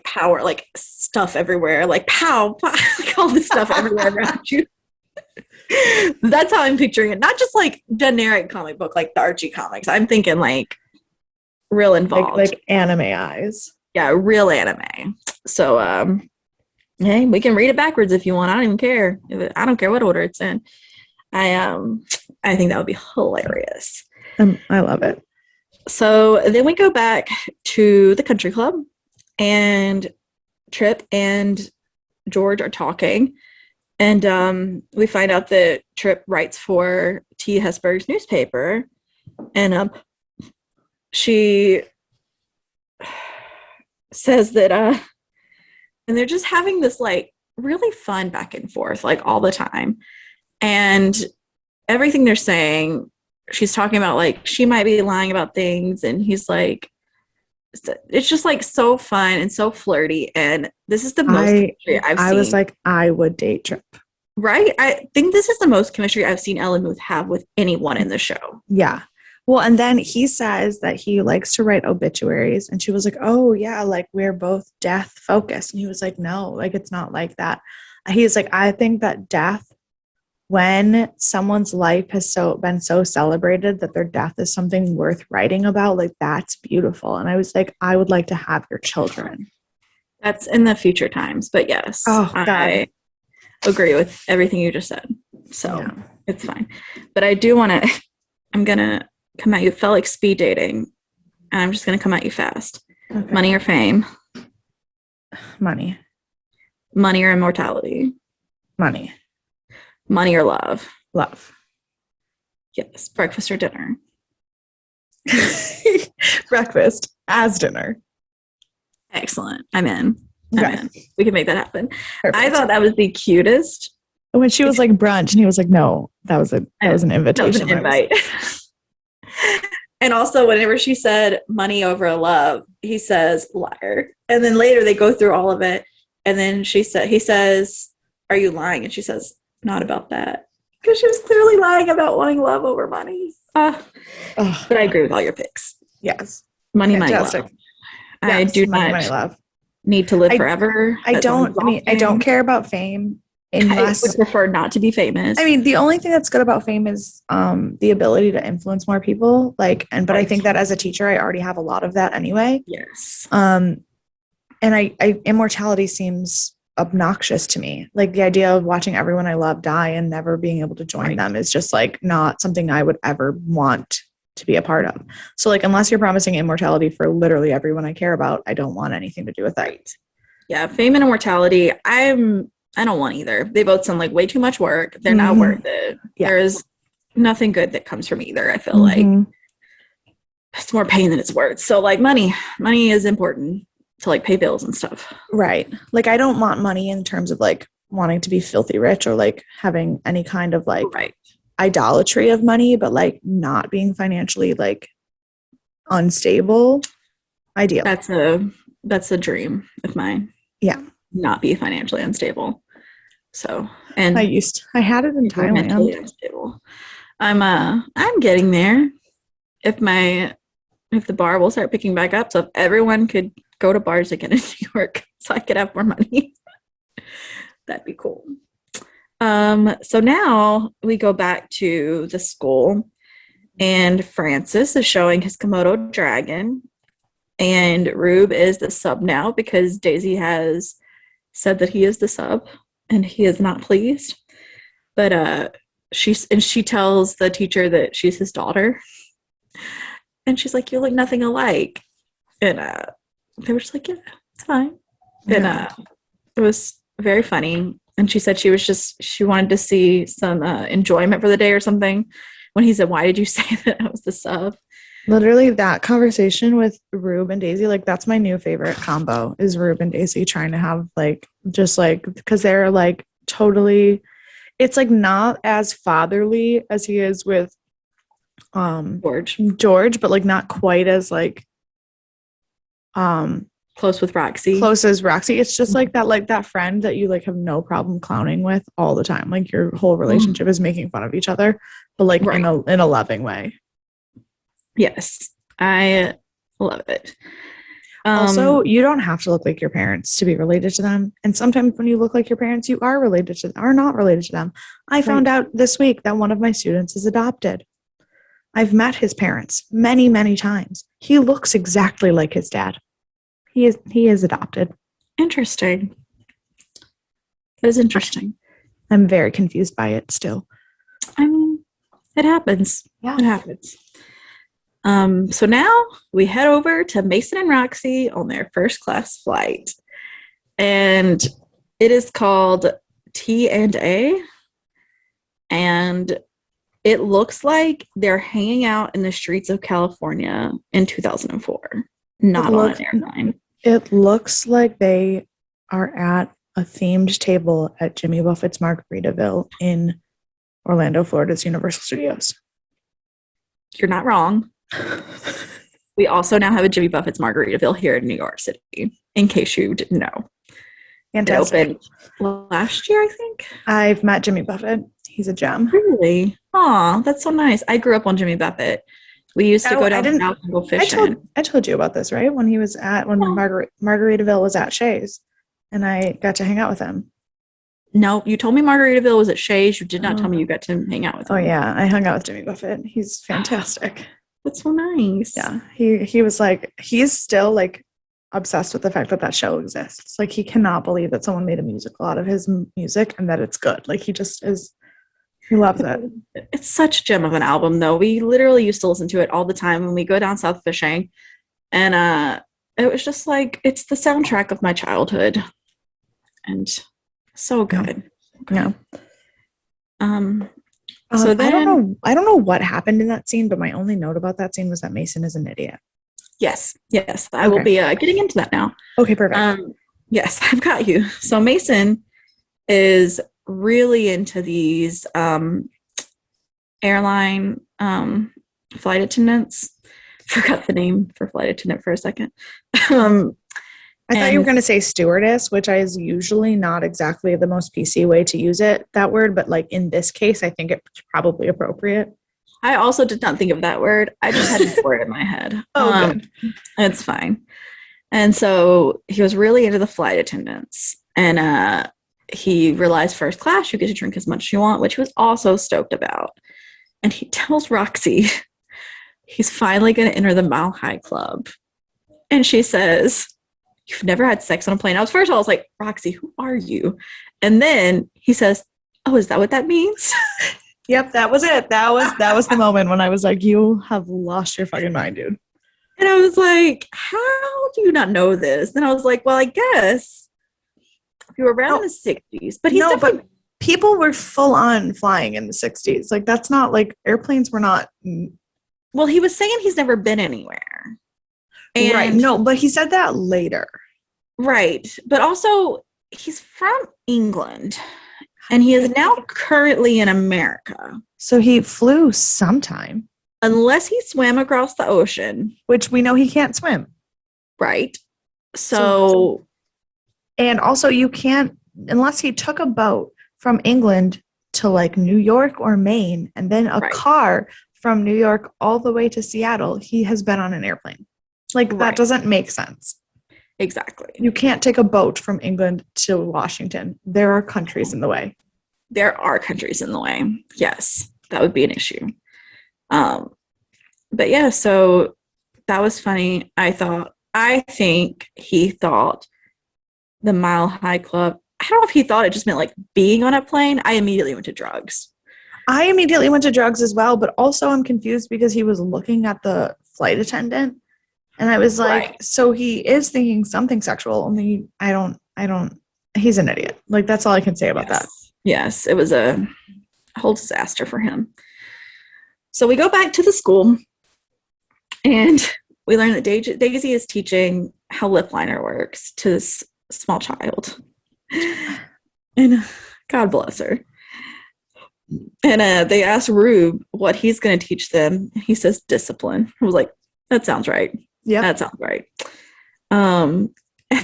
power, like stuff everywhere, like pow, pow like all this stuff everywhere around you. That's how I'm picturing it. Not just like generic comic book, like the Archie comics. I'm thinking like real involved. Like anime eyes. Yeah, real anime. So hey, we can read it backwards if you want. I don't even care. I don't care what order it's in. I think that would be hilarious. I love it. So then we go back to the country club and Tripp and George are talking. And we find out that Tripp writes for T. Hesburgh's newspaper. And she says that, and they're just having this like really fun back and forth, like all the time. And everything they're saying, she's talking about like she might be lying about things, and he's like, it's just like so fun and so flirty. And this is the most chemistry I've seen. I was like, I would date Tripp. Right? I think this is the most chemistry I've seen Ellen Muth have with anyone in the show. Yeah. Well, and then he says that he likes to write obituaries. And she was like, oh, yeah, like we're both death focused. And he was like, no, like it's not like that. He's like, I think that death, when someone's life has been so celebrated that their death is something worth writing about, like that's beautiful. And I was like, I would like to have your children. That's in the future times. But yes, Oh, God. I agree with everything you just said. So Yeah. it's fine. But I do want to, I'm going to come at you. It felt like speed dating. And I'm just going to come at you fast. Okay. Money or fame? Money. Money or immortality? Money. Money or love? Love. Yes. Breakfast or dinner? Breakfast as dinner. Excellent. I'm in. Okay. I'm in. We can make that happen. Perfect. I thought that was the cutest. When she was like brunch and he was like, no, that was an invitation. That was an invite. And also whenever she said money over love, he says liar. And then later they go through all of it. And then he says, are you lying? And she says, not about that. Because she was clearly lying about wanting love over money. But I agree with all your picks. Yes. Money, Fantastic. money, love. I do not love. need to live forever. I don't care about fame. Unless, I would prefer not to be famous. I mean, the only thing that's good about fame is the ability to influence more people. But I think that as a teacher, I already have a lot of that anyway. Yes. And immortality seems obnoxious to me. Like the idea of watching everyone I love die and never being able to join them is just like not something I would ever want to be a part of. So like, unless you're promising immortality for literally everyone I care about, I don't want anything to do with that. Right. Yeah. Fame and immortality. I don't want either. They both sound like way too much work. They're not worth it. Yeah. There is nothing good that comes from either. I feel like it's more pain than it's worth. So like money is important to like pay bills and stuff. Right. Like I don't want money in terms of like wanting to be filthy rich or like having any kind of like idolatry of money, but like not being financially like unstable. Ideal. That's a dream of mine. Yeah. Not be financially unstable. So, and I had it in Thailand. Mentally unstable. I'm getting there. If the bar will start picking back up, so if everyone could go to bars again in New York, so I could have more money, that'd be cool. So now we go back to the school, and Francis is showing his Komodo dragon, and Rube is the sub now because Daisy has said that he is the sub and he is not pleased. But she tells the teacher that she's his daughter. And she's like, you look nothing alike. And they were just like, yeah, it's fine. And it was very funny. And she said she wanted to see some enjoyment for the day or something. When he said, why did you say that I was the sub? Literally that conversation with Rube and Daisy, like that's my new favorite combo is Rube and Daisy trying to have like, just like, because they're like totally, it's like not as fatherly as he is with George, but like not quite as like close with Roxy. Close as Roxy. It's just like that friend that you like have no problem clowning with all the time. Like your whole relationship is making fun of each other, but like in a loving way. Yes, I love it. Also, you don't have to look like your parents to be related to them. And sometimes when you look like your parents, you are related to them or not related to them. I found out this week that one of my students is adopted. I've met his parents many, many times. He looks exactly like his dad. He is adopted. Interesting. That is interesting. I'm very confused by it still. I mean, it happens. Yeah. It happens. So now we head over to Mason and Roxy on their first class flight. And it is called T&A. And it looks like they're hanging out in the streets of California in 2004, not on an airline. It looks like they are at a themed table at Jimmy Buffett's Margaritaville in Orlando, Florida's Universal Studios. You're not wrong. We also now have a Jimmy Buffett's Margaritaville here in New York City, in case you didn't know. Fantastic. It opened last year, I think. I've met Jimmy Buffett. He's a gem. Really? Aw, that's so nice. I grew up on Jimmy Buffett. We used to Oh, go I down didn't- south and go I fishing. told you about this, right? When he was when No. Margaritaville was at Shay's, and I got to hang out with him. No, you told me Margaritaville was at Shay's. You did not tell Oh. me you got to hang out with him. Oh yeah, I hung out with Jimmy Buffett. He's fantastic. That's so nice. Yeah, he was like, he's still like obsessed with the fact that that show exists. Like he cannot believe that someone made a musical out of his music and that it's good. Like he just is. He loves it. It's such a gem of an album, though. We literally used to listen to it all the time when we go down south fishing, and it was just like it's the soundtrack of my childhood, and so good. Yeah. So then, I don't know what happened in that scene, but my only note about that scene was that Mason is an idiot. yes, I will be getting into that now. Okay, perfect. Yes, I've got you. So Mason is really into these airline flight attendants. Forgot the name for flight attendant for a second. I thought you were going to say stewardess, which is usually not exactly the most PC way to use that word, but like in this case, I think it's probably appropriate. I also did not think of that word. I just had a word in my head. Good. It's fine. And so he was really into the flight attendants, and he realized first class, you get to drink as much as you want, which he was also stoked about. And he tells Roxy he's finally going to enter the Mile High Club. And she says, "You've never had sex on a plane." First of all, I was like, Roxy, who are you? And then he says, "Oh, is that what that means?" Yep, that was it. That was the moment when I was like, you have lost your fucking mind, dude. And I was like, how do you not know this? And I was like, well, I guess if you were around in the 60s. But he's but people were full on flying in the 60s. Like, that's not like airplanes were not. Well, he was saying he's never been anywhere. And, right. No, but he said that later. Right. But also, he's from England. And he is now currently in America. So he flew sometime. Unless he swam across the ocean. Which we know he can't swim. Right. So. And also you can't, unless he took a boat from England to like New York or Maine, and then a car from New York all the way to Seattle, he has been on an airplane. Like that doesn't make sense. Exactly. You can't take a boat from England to Washington. There are countries in the way. There are countries in the way. Yes, that would be an issue. But yeah, so that was funny. I think he thought the Mile High Club, I don't know if he thought it just meant like being on a plane. I immediately went to drugs. I immediately went to drugs as well, but also I'm confused because he was looking at the flight attendant. And I was like, so he is thinking something sexual, only I don't, he's an idiot. Like, that's all I can say about that. Yes, it was a whole disaster for him. So we go back to the school, and we learn that Daisy is teaching how lip liner works to this small child. And God bless her. And they asked Rube what he's going to teach them. He says discipline. I was like, that sounds right. Yeah, that sounds right. And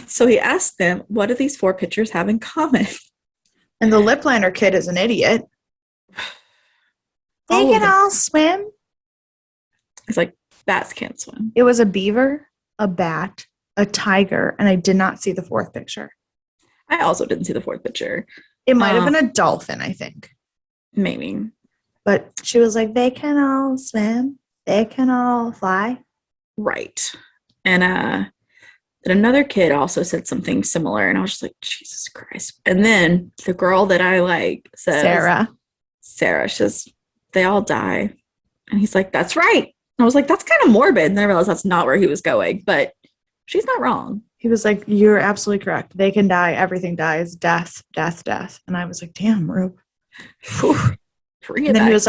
so he asked them, what do these 4 pictures have in common? And the lip liner kid is an idiot. They can all swim. It's like, bats can't swim. It was a beaver, a bat, a tiger, and I did not see the 4th picture. I also didn't see the 4th picture. It might have been a dolphin, I think. Maybe. But she was like, they can all swim. They can all fly. Right. And then another kid also said something similar, and I was just like, Jesus Christ. And then the girl that I like says, Sarah, she says, they all die. And he's like, that's right. And I was like, that's kind of morbid. And I realized that's not where he was going, but she's not wrong. He was like, you're absolutely correct. They can die. Everything dies. Death, death, death. And I was like, damn, Rube. And then he was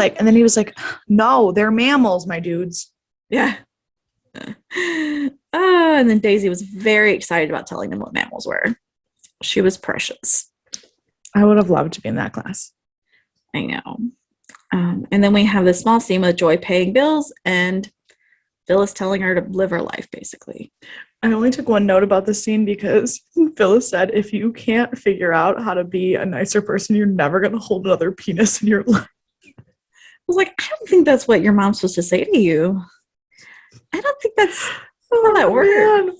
like, no, they're mammals, my dudes. Yeah. And then Daisy was very excited about telling them what mammals were. She was precious. I would have loved to be in that class. I know. And then we have this small scene with Joy paying bills, and Phyllis telling her to live her life, basically. I only took one note about this scene because Phyllis said, if you can't figure out how to be a nicer person, you're never going to hold another penis in your life. I was like, I don't think that's what your mom's supposed to say to you. I don't think that's how that works. Man.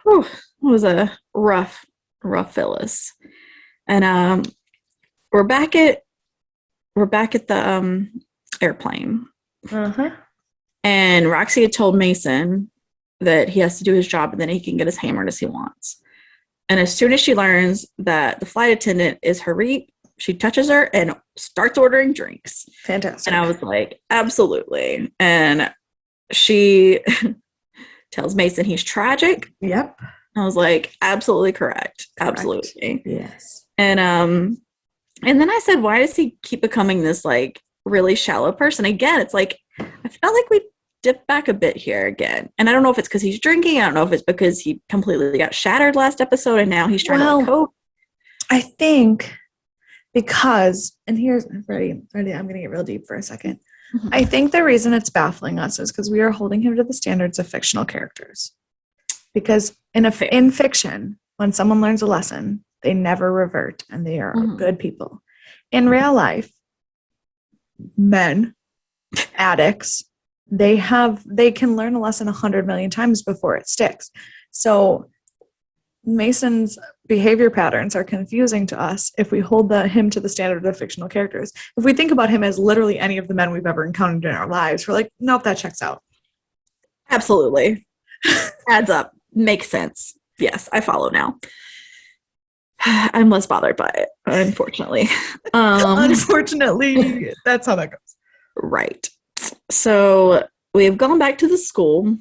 Whew, it was a rough Phyllis. And we're back at the airplane. Uh-huh. And Roxy had told Mason that he has to do his job and then he can get as hammered as he wants. And as soon as she learns that the flight attendant is Harit, she touches her and starts ordering drinks. Fantastic. And I was like, absolutely. And she tells Mason he's tragic. Yep. I was like, absolutely correct. Absolutely. Yes. And then I said, why does he keep becoming this like really shallow person? Again, it's like, I felt like we dipped back a bit here again. And I don't know if it's because he's drinking. I don't know if it's because he completely got shattered last episode and now he's trying to like, cope. I think because, and here's, Freddie, I'm going to get real deep for a second. Mm-hmm. I think the reason it's baffling us is because we are holding him to the standards of fictional characters. Because in fiction, when someone learns a lesson, they never revert and they are good people. In real life, men, addicts, they can learn a lesson 100 million times before it sticks. So Mason's behavior patterns are confusing to us if we hold him to the standard of fictional characters. If we think about him as literally any of the men we've ever encountered in our lives, we're like, nope, that checks out. Absolutely. Adds up. Makes sense. Yes, I follow now. I'm less bothered by it, unfortunately. Unfortunately, that's how that goes. Right. So we've gone back to the school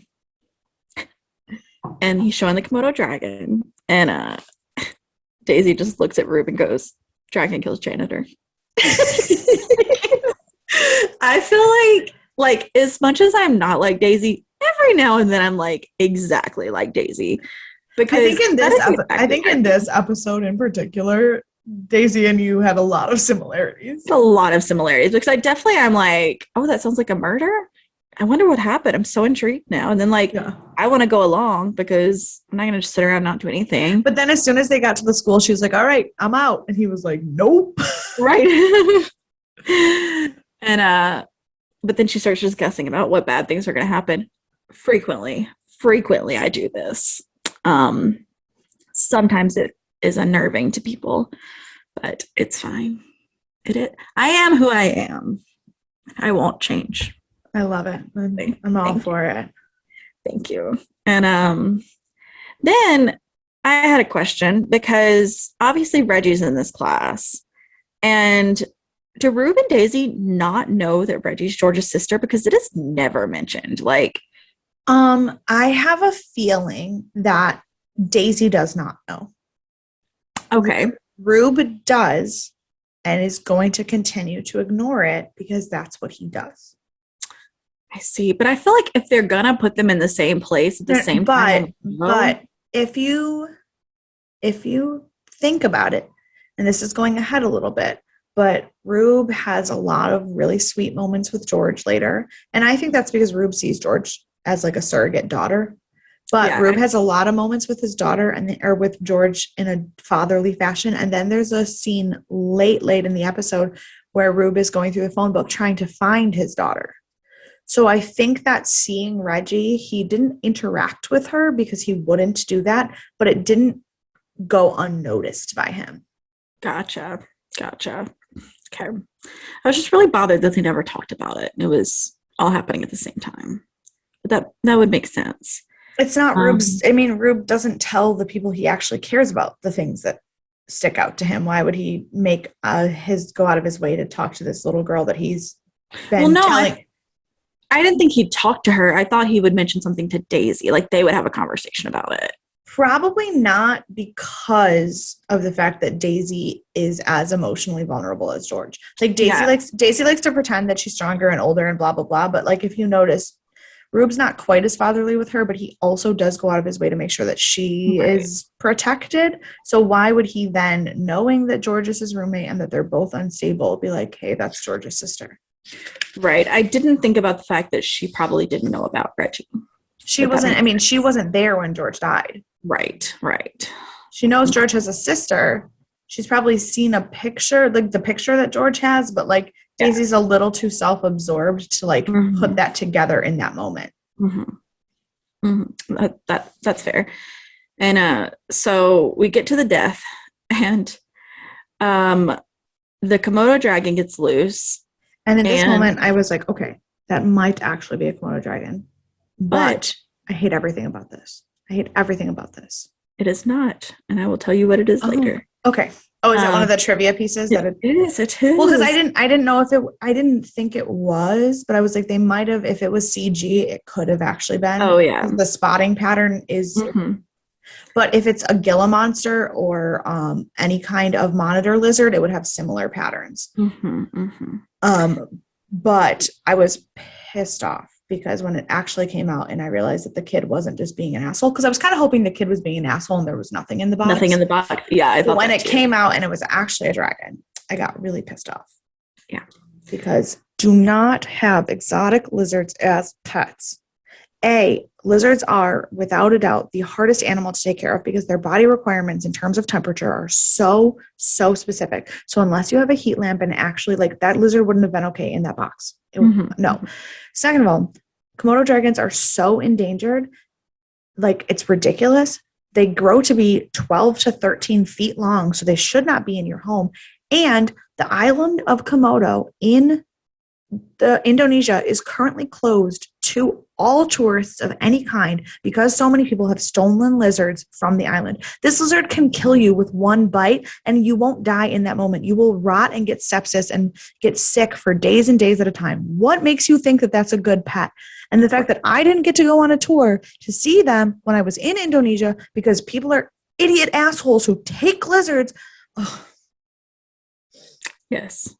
and he's showing the Komodo dragon. And Daisy just looks at Rube and goes, dragon kills janitor. I feel like as much as I'm not like Daisy, every now and then I'm like exactly like Daisy. Because I think in this episode in particular, Daisy and you had a lot of similarities. A lot of similarities because I definitely am like, oh, that sounds like a murder. I wonder what happened. I'm so intrigued now. And then I want to go along because I'm not going to just sit around and not do anything. But then as soon as they got to the school, she was like, all right, I'm out. And he was like, nope. Right. And but then she starts just guessing about what bad things are going to happen. Frequently I do this. Sometimes it is unnerving to people, but it's fine. I am who I am. I won't change. I love it. I'm all for it. Thank you. And then I had a question because obviously Reggie's in this class. And do Rube and Daisy not know that Reggie's George's sister? Because it is never mentioned. I have a feeling that Daisy does not know. Okay. Rube does and is going to continue to ignore it because that's what he does. I see. But I feel like if they're going to put them in the same place at the same time. But if you think about it, and this is going ahead a little bit, but Rube has a lot of really sweet moments with George later. And I think that's because Rube sees George as like a surrogate daughter. But Rube has a lot of moments with his daughter or with George in a fatherly fashion. And then there's a scene late in the episode where Rube is going through the phone book trying to find his daughter. So I think that seeing Reggie, he didn't interact with her because he wouldn't do that, but it didn't go unnoticed by him. Gotcha. Okay. I was just really bothered that they never talked about it. It was all happening at the same time. But that would make sense. It's not Rube's. I mean, Rube doesn't tell the people he actually cares about the things that stick out to him. Why would he make go out of his way to talk to this little girl that he's been telling? I didn't think he'd talk to her. I thought he would mention something to Daisy. Like they would have a conversation about it. Probably not because of the fact that Daisy is as emotionally vulnerable as George. Like Daisy likes to pretend that she's stronger and older and blah, blah, blah. But like, if you notice, Rube's not quite as fatherly with her, but he also does go out of his way to make sure that she is protected. So why would he then, knowing that George is his roommate and that they're both unstable, be like, hey, that's George's sister? Right. I didn't think about the fact that she probably didn't know about Reggie. She wasn't there when George died. Right. She knows George has a sister. She's probably seen a picture, like the picture that George has, but like Daisy's a little too self-absorbed to like put that together in that moment. Mhm. Mhm. That's fair. And so we get to the death, and um, the Komodo dragon gets loose, And in this and moment, I was like, okay, that might actually be a Komodo dragon. But I hate everything about this. I hate everything about this. it is not, and I will tell you what it is Oh, later. okay. Oh, is that one of the trivia pieces that It is. It is. Well, because I didn't know if it, I didn't think it was, but I was like, they might have, if it was CG, it could have actually been. Oh yeah. The spotting pattern is, but if it's a Gila monster or any kind of monitor lizard, it would have similar patterns. But I was pissed off because when it actually came out and I realized that the kid wasn't just being an asshole, because I was kind of hoping the kid was being an asshole and there was nothing in the box. Nothing in the box. Yeah, I thought when that it too. came out and it was actually a dragon, I got really pissed off. Yeah. Because do not have exotic lizards as pets. Lizards are, without a doubt, the hardest animal to take care of because their body requirements in terms of temperature are so specific. So unless you have a heat lamp and actually, like, that lizard wouldn't have been okay in that box. No. Second of all, Komodo dragons are so endangered. Like, it's ridiculous. They grow to be 12 to 13 feet long, so they should not be in your home. And the island of Komodo in Indonesia is currently closed to all tourists of any kind because so many people have stolen lizards from the island. This lizard can kill you with one bite and you won't die in that moment. You will rot and get sepsis and get sick for days and days at a time. What makes you think that that's a good pet? And the fact that I didn't get to go on a tour to see them when I was in Indonesia because people are idiot assholes who take lizards. Oh. Yes.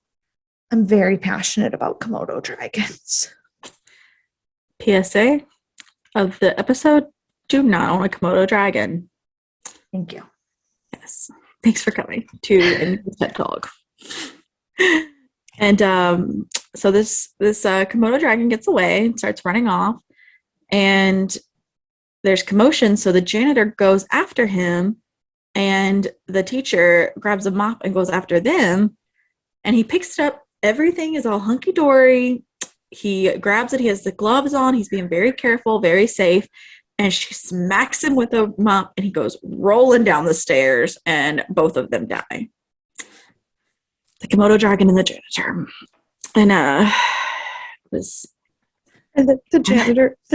I'm very passionate about Komodo dragons. PSA of the episode, do not own a Komodo dragon. Thank you. Yes. Thanks for coming to Pet Talk. And so this Komodo dragon gets away and starts running off, and there's commotion, so the janitor goes after him, and the teacher grabs a mop and goes after them, and he picks it up. Everything is all hunky-dory. He grabs it. He has the gloves on. He's being very careful, very safe. And she smacks him with a mop, and he goes rolling down the stairs, and both of them die. The Komodo dragon and the janitor. And was... And the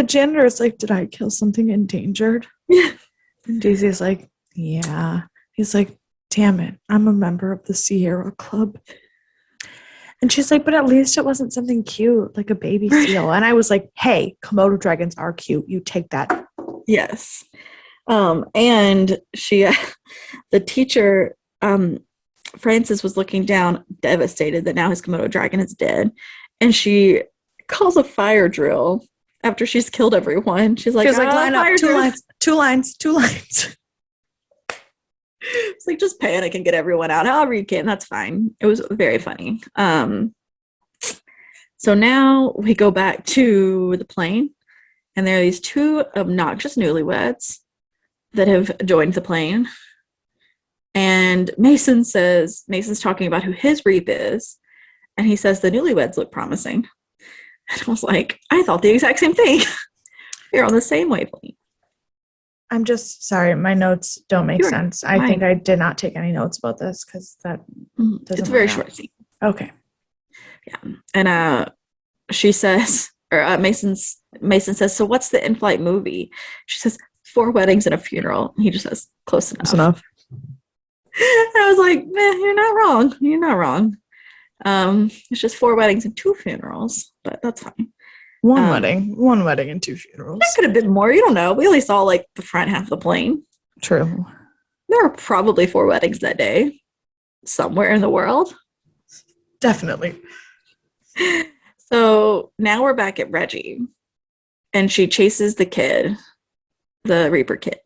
janitor is like, did I kill something endangered? And Daisy's like, yeah. He's like, damn it, I'm a member of the Sierra Club. And she's like, but at least it wasn't something cute, like a baby seal. And I was like, hey, Komodo dragons are cute. You take that. Yes. And she, the teacher, Francis, was looking down, devastated that now his Komodo dragon is dead. And she calls a fire drill after she's killed everyone. She's like, line up, two lines. It's like, just panic and get everyone out. However you can, that's fine. It was very funny. So now we go back to the plane, and there are these two obnoxious newlyweds that have joined the plane. And Mason's talking about who his reap is, and he says the newlyweds look promising. And I was like, I thought the exact same thing. We're on the same wavelength. I'm just sorry, my notes don't make sense. I think I did not take any notes about this because that doesn't. It's a very short scene. Okay. Yeah, and she says, or Mason says, so what's the in-flight movie? She says, 4 weddings and a funeral. And he just says, close enough. Close enough. And I was like, you're not wrong. You're not wrong. It's just 4 weddings and 2 funerals, but that's fine. One wedding and 2 funerals. That could have been more. You don't know. We only saw like the front half of the plane. True. There were probably 4 weddings that day somewhere in the world. Definitely. So now we're back at Reggie, and she chases the kid, the Reaper kid.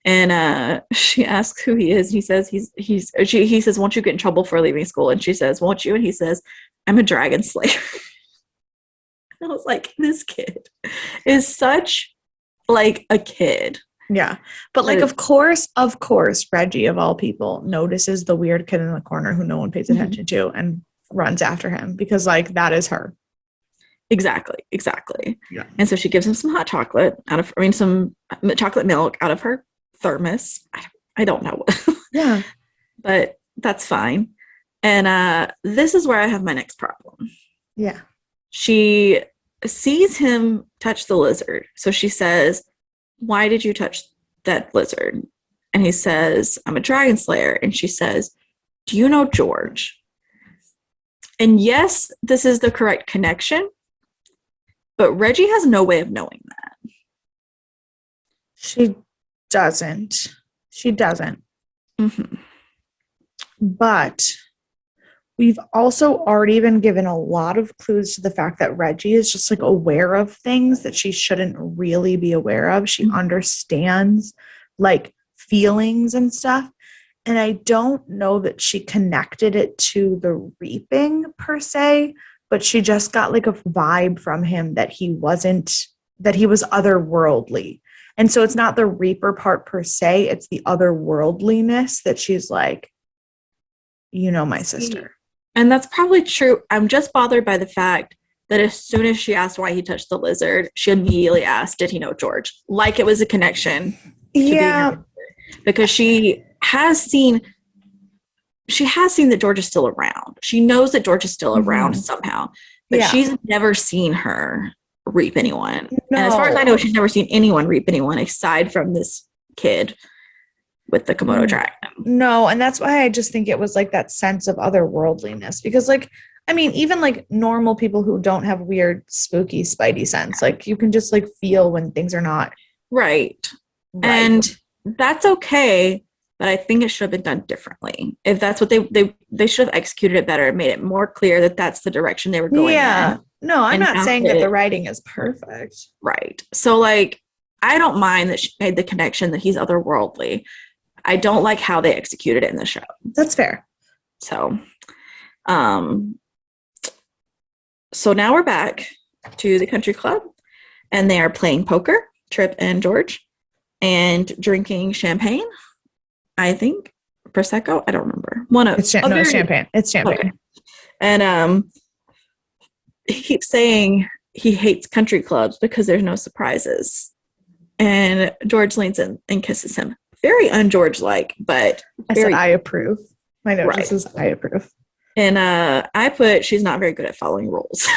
And she asks who he is. He says he says, won't you get in trouble for leaving school? And she says, won't you? And he says, I'm a dragon slayer. I was like, this kid is such like a kid. Yeah. But like, of course, Reggie, of all people, notices the weird kid in the corner who no one pays attention to and runs after him because like that is her. Exactly. Yeah. And so she gives him some hot chocolate some chocolate milk out of her thermos. I don't know. Yeah. But that's fine. And this is where I have my next problem. Yeah. She sees him touch the lizard. So she says, "Why did you touch that lizard?" And he says, "I'm a dragon slayer." And she says, "Do you know George?" And yes, this is the correct connection, but Reggie has no way of knowing that. She doesn't. Mm-hmm. But we've also already been given a lot of clues to the fact that Reggie is just like aware of things that she shouldn't really be aware of. She understands like feelings and stuff. And I don't know that she connected it to the reaping per se, but she just got like a vibe from him that he was otherworldly. And so it's not the reaper part per se, it's the otherworldliness that she's like, my sister. And that's probably true. I'm just bothered by the fact that as soon as she asked why he touched the lizard, she immediately asked, did he know George? Like it was a connection to Yeah. being because she has seen that George is still around. She knows that George is still around somehow, but she's never seen her reap anyone. No. And as far as I know, she's never seen anyone reap anyone aside from this kid with the Komodo dragon. No, and that's why I just think it was like that sense of otherworldliness because like even like normal people who don't have weird spooky spidey sense, like you can just like feel when things are not right. And that's okay, but I think it should have been done differently. If that's what they should have executed it better and made it more clear that that's the direction they were going in. No, I'm not saying that the writing is perfect. Right. So like I don't mind that she made the connection that he's otherworldly. I don't like how they executed it in the show. That's fair. So so now we're back to the country club and they are playing poker, Tripp and George, and drinking champagne. I think Prosecco. I don't remember. It's champagne. It's champagne. Okay. And he keeps saying he hates country clubs because there's no surprises. And George leans in and kisses him. Very un-George-like, but I said I approve. My notice is I approve. And I put she's not very good at following rules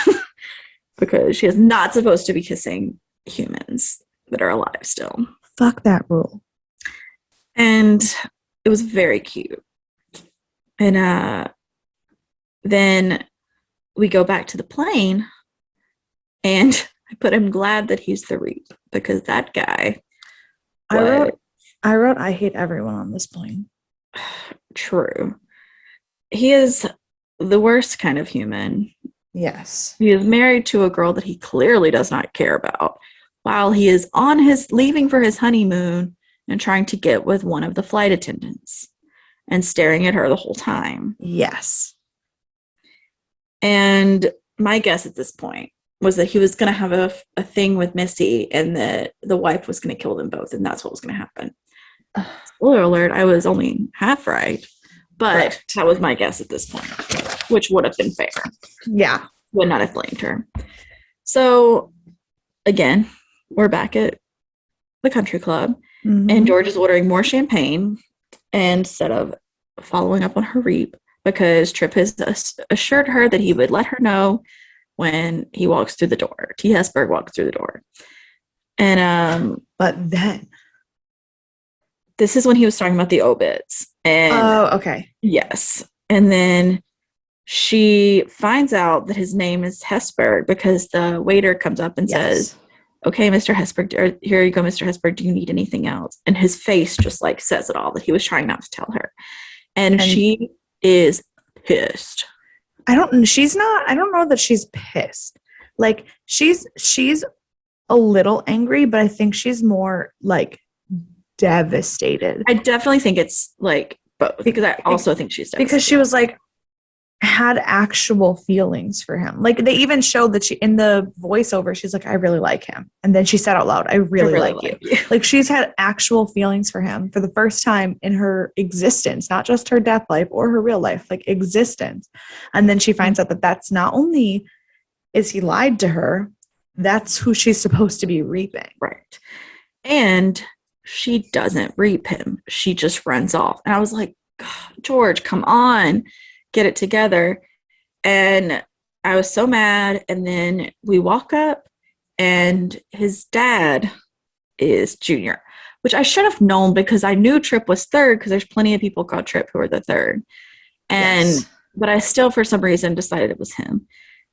because she is not supposed to be kissing humans that are alive still. Fuck that rule. And it was very cute. And then we go back to the plane and I put I'm glad that he's the reap because that guy I wrote I hate everyone on this plane. True. He is the worst kind of human. Yes. He is married to a girl that he clearly does not care about while he is on his leaving for his honeymoon and trying to get with one of the flight attendants and staring at her the whole time. Yes. And my guess at this point was that he was going to have a thing with Missy and that the wife was going to kill them both and that's what was going to happen. Spoiler alert, I was only half right, but that was my guess at this point, which would have been fair. Yeah. Would not have blamed her. So, again, we're back at the country club, and George is ordering more champagne instead of following up on her reap because Tripp has assured her that he would let her know when he walks through the door. T. Hesberg walks through the door. And but then this is when he was talking about the obits. And okay. Yes. And then she finds out that his name is Hesberg because the waiter comes up and says, okay, Mr. Hesberg, here you go, Mr. Hesberg. Do you need anything else? And his face just like says it all that he was trying not to tell her. And she is pissed. I don't know that she's pissed. Like she's a little angry, but I think she's more like devastated. I definitely think it's like both because I also think she's devastated. Because she was like had actual feelings for him. Like they even showed that she in the voiceover, she's like, I really like him. And then she said out loud, I really like you. Like she's had actual feelings for him for the first time in her existence, not just her death life or her real life, like existence. And then she finds out that that's not only is he lied to her. That's who she's supposed to be reaping. Right. And she doesn't reap him. She just runs off. And I was like, God, George, come on, get it together. And I was so mad. And then we walk up, and his dad is Junior, which I should have known because I knew Tripp was third, because there's plenty of people called Tripp who are the third. And Yes. but I still, for some reason, decided it was him.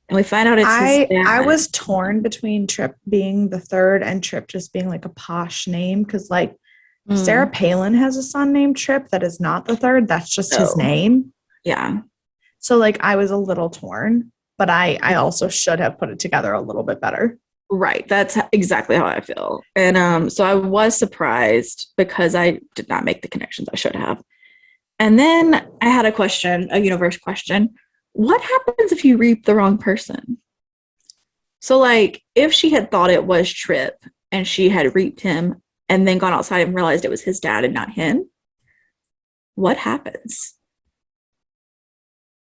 And we find out it's his dad. I was torn between Tripp being the third and Tripp just being like a posh name, because like Sarah Palin has a son named Tripp that is not the third. That's just his name. Yeah. So like I was a little torn, but I also should have put it together a little bit better. Right. That's exactly how I feel. And so I was surprised because I did not make the connections I should have. And then I had a universe question. What happens if you reap the wrong person? So like if she had thought it was Tripp and she had reaped him and then gone outside and realized it was his dad and not him, what happens?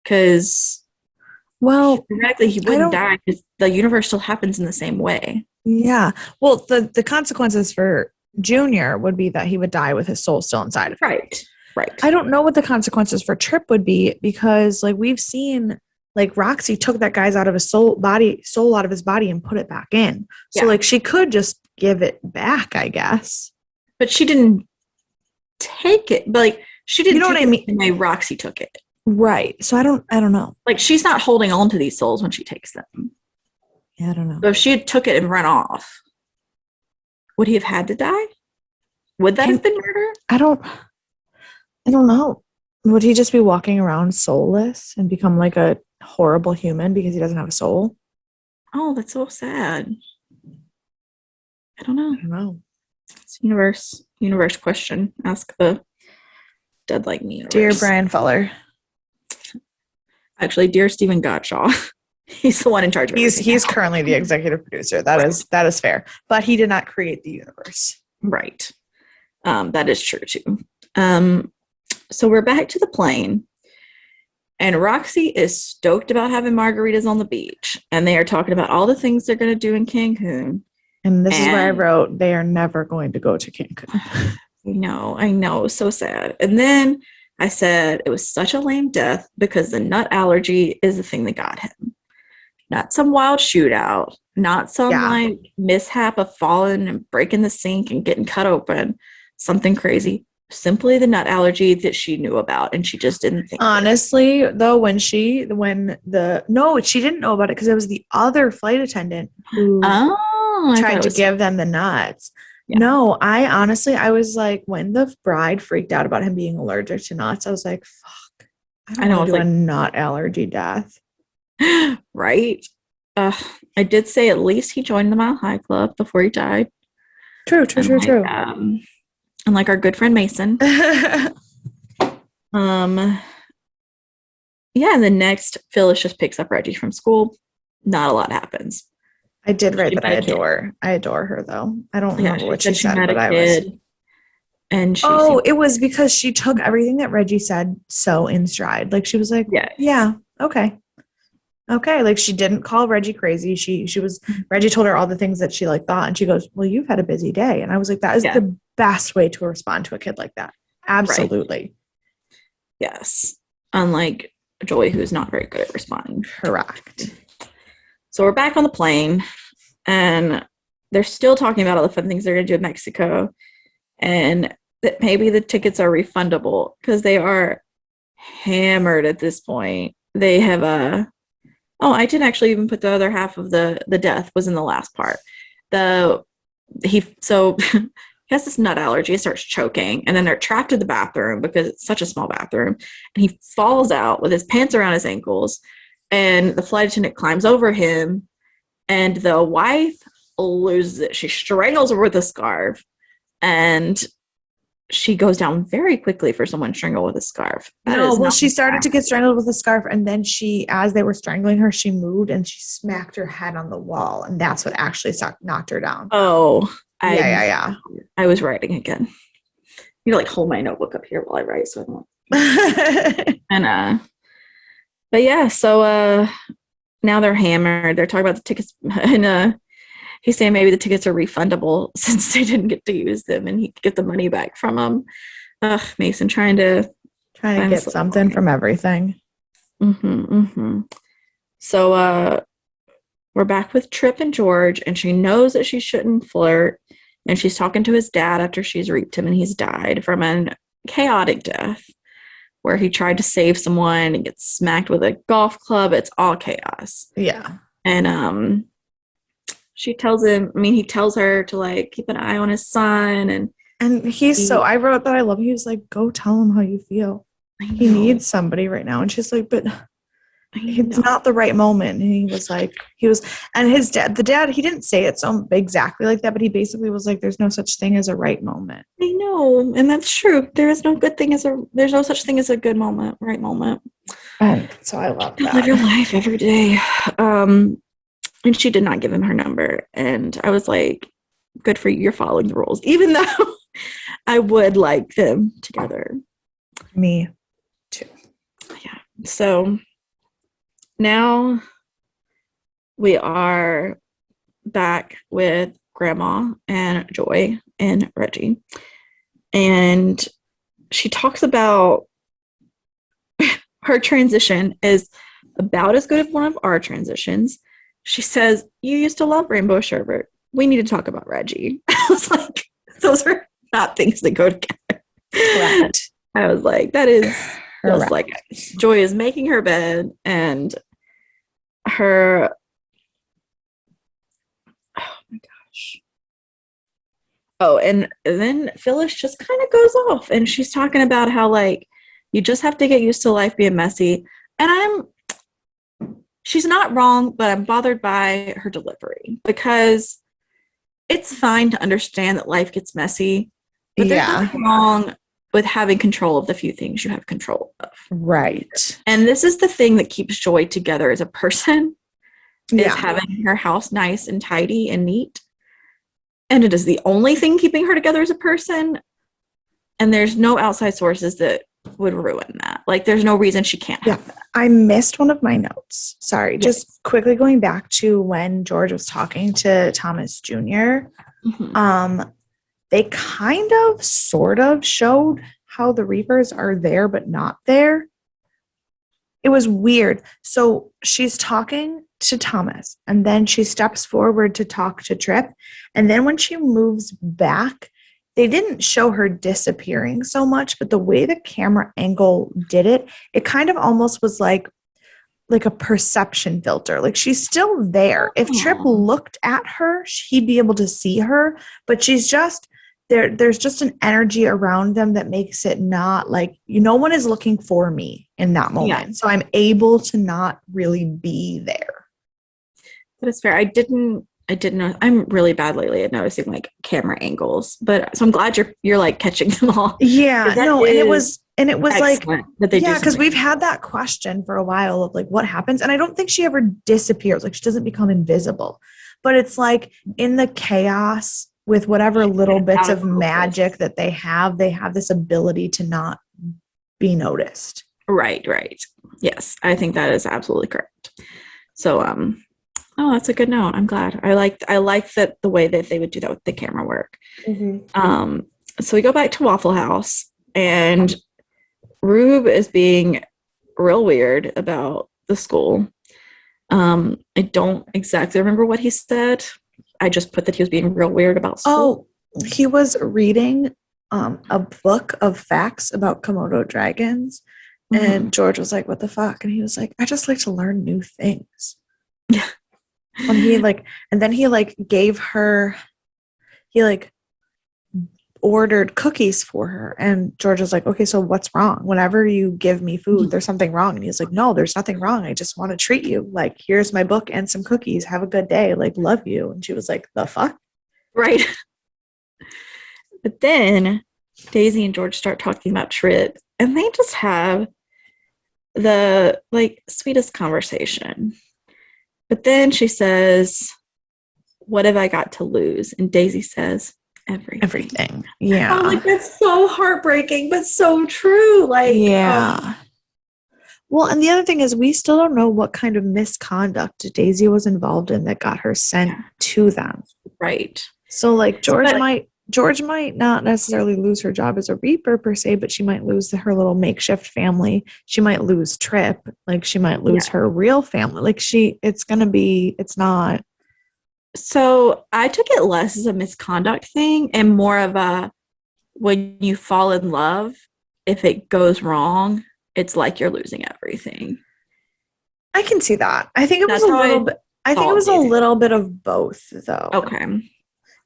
Because theoretically he wouldn't die, because the universe still happens in the same way. Yeah. Well, the consequences for Junior would be that he would die with his soul still inside of him. Right. I don't know what the consequences for Tripp would be, because like we've seen, like Roxy took that guy's out of his soul out of his body and put it back in. So like she could just give it back, I guess. But she didn't take it. But like she didn't. You know what I mean? The way Roxy took it. Right. So I don't know. Like she's not holding on to these souls when she takes them. Yeah, I don't know. So if she had took it and run off, would he have had to die? Would that have been murder? I don't know. Would he just be walking around soulless and become like a horrible human because he doesn't have a soul? Oh, that's so sad. I don't know. It's universe question. Ask the dead like me. Dear Brian Fuller. Actually, dear Stephen Gottschall. He's the one in charge of everything. He's currently the executive producer. That is fair. But he did not create the universe. Right. That is true too. So we're back to the plane, and Roxy is stoked about having margaritas on the beach, and they are talking about all the things they're going to do in Cancun. And this is where I wrote, they are never going to go to Cancun. I know. So sad. And then I said it was such a lame death because the nut allergy is the thing that got him. Not some wild shootout, not some like mishap of falling and breaking the sink and getting cut open, something crazy. Simply the nut allergy that she knew about, and she just didn't think. Honestly, though, she didn't know about it because it was the other flight attendant who tried to give them the nuts. Yeah. No, I was like, when the bride freaked out about him being allergic to nuts, I was like, fuck, I don't want to do a nut allergy death. Right? I did say at least he joined the Mile High Club before he died. True. And like our good friend Mason. And the next Phyllis just picks up Reggie from school. Not a lot happens. I did write that I adore her though. I don't remember what she said, but I was. And it was because she took everything that Reggie said so in stride. Like she was like, yeah, okay. Like she didn't call Reggie crazy. She was Reggie told her all the things that she like thought, and she goes, well, you've had a busy day. And I was like, that is the best way to respond to a kid like that. Absolutely. Right. Yes. Unlike Joy, who is not very good at responding. Correct. So we're back on the plane, and they're still talking about all the fun things they're going to do in Mexico, and that maybe the tickets are refundable because they are hammered at this point. They have I didn't actually even put the other half of the death was in the last part. He has this nut allergy, he starts choking, and then they're trapped in the bathroom because it's such a small bathroom, and he falls out with his pants around his ankles, and the flight attendant climbs over him, and the wife loses it. She strangles her with a scarf, and she goes down very quickly for someone strangled with a scarf. She started to get strangled with a scarf, and then as they were strangling her, she moved and she smacked her head on the wall, and that's what actually knocked her down. Oh, yeah. I was writing again. You know, like hold my notebook up here while I write, so I don't. And but yeah, so now they're hammered. They're talking about the tickets, and he's saying maybe the tickets are refundable since they didn't get to use them, and he could get the money back from them. Ugh, Mason trying to get something from everything. So we're back with Tripp and George, and she knows that she shouldn't flirt, and she's talking to his dad after she's raped him and he's died from a chaotic death where he tried to save someone and gets smacked with a golf club. It's all chaos. Yeah. And she tells him, he tells her to like keep an eye on his son, and he's I wrote that I love. He was like, go tell him how you feel. He needs somebody right now. And she's like, but it's not the right moment. And he was, and his dad, the dad, he didn't say it so exactly like that, but he basically was like, there's no such thing as a right moment. I know. And that's true. There's no such thing as a good moment, right moment. And so I love that. Live your life every day. And she did not give him her number. And I was like, good for you. You're following the rules, even though I would like them together. Me too. Yeah. So now we are back with Grandma and Joy and Reggie. And she talks about her transition is about as good as one of our transitions. She says, you used to love rainbow sherbet. We need to talk about Reggie. I was like, those are not things that go together. Correct. I was like, that is just like Joy is making her bed and her, oh my gosh. Oh, and then Phyllis just kind of goes off and she's talking about how like you just have to get used to life being messy. And she's not wrong, but I'm bothered by her delivery because it's fine to understand that life gets messy, but there's nothing wrong with having control of the few things you have control of. Right. And this is the thing that keeps Joy together as a person, is having her house nice and tidy and neat. And it is the only thing keeping her together as a person. And there's no outside sources that would ruin that. Like, there's no reason she can't have that. I missed one of my notes. Sorry. Yes. Just quickly going back to when George was talking to Thomas Jr. They kind of sort of showed how the Reapers are there but not there. It was weird. So she's talking to Thomas and then she steps forward to talk to Tripp. And then when she moves back, they didn't show her disappearing so much, but the way the camera angle did it, it kind of almost was like a perception filter. Like she's still there. If Tripp looked at her, he'd be able to see her, but she's just there. There's just an energy around them that makes it not like, no one is looking for me in that moment. Yeah. So I'm able to not really be there. That is fair. I didn't know. I'm really bad lately at noticing like camera angles, but so I'm glad you're like catching them all. Yeah, no, and it was like that they because we've had that question for a while of like what happens, and I don't think she ever disappears. Like she doesn't become invisible, but it's like in the chaos with whatever little bits of magic that they have this ability to not be noticed. Right. Yes, I think that is absolutely correct. So oh, that's a good note. I'm glad. I like that the way that they would do that with the camera work. Mm-hmm. So we go back to Waffle House, and Rube is being real weird about the school. I don't exactly remember what he said. I just put that he was being real weird about school. Oh, he was reading a book of facts about Komodo dragons, and George was like, "What the fuck?" And he was like, "I just like to learn new things." Yeah. And he gave her, ordered cookies for her. And George was like, okay, so what's wrong? Whenever you give me food, there's something wrong. And he's like, no, there's nothing wrong. I just want to treat you. Like, here's my book and some cookies. Have a good day. Like, love you. And she was like, the fuck? Right. But then Daisy and George start talking about Tripp, and they just have the sweetest conversation. But then she says, what have I got to lose? And Daisy says, everything. Yeah. I was like, that's so heartbreaking, but so true. Like, yeah. Well, and the other thing is we still don't know what kind of misconduct Daisy was involved in that got her sent to them. Right. So like George might not necessarily lose her job as a Reaper per se, but she might lose her little makeshift family. She might lose Tripp. Like she might lose her real family. Like it's not. So I took it less as a misconduct thing and more of a, when you fall in love, if it goes wrong, it's like you're losing everything. I can see that. I think it was a little bit. I think it was a little bit of both, though. Okay.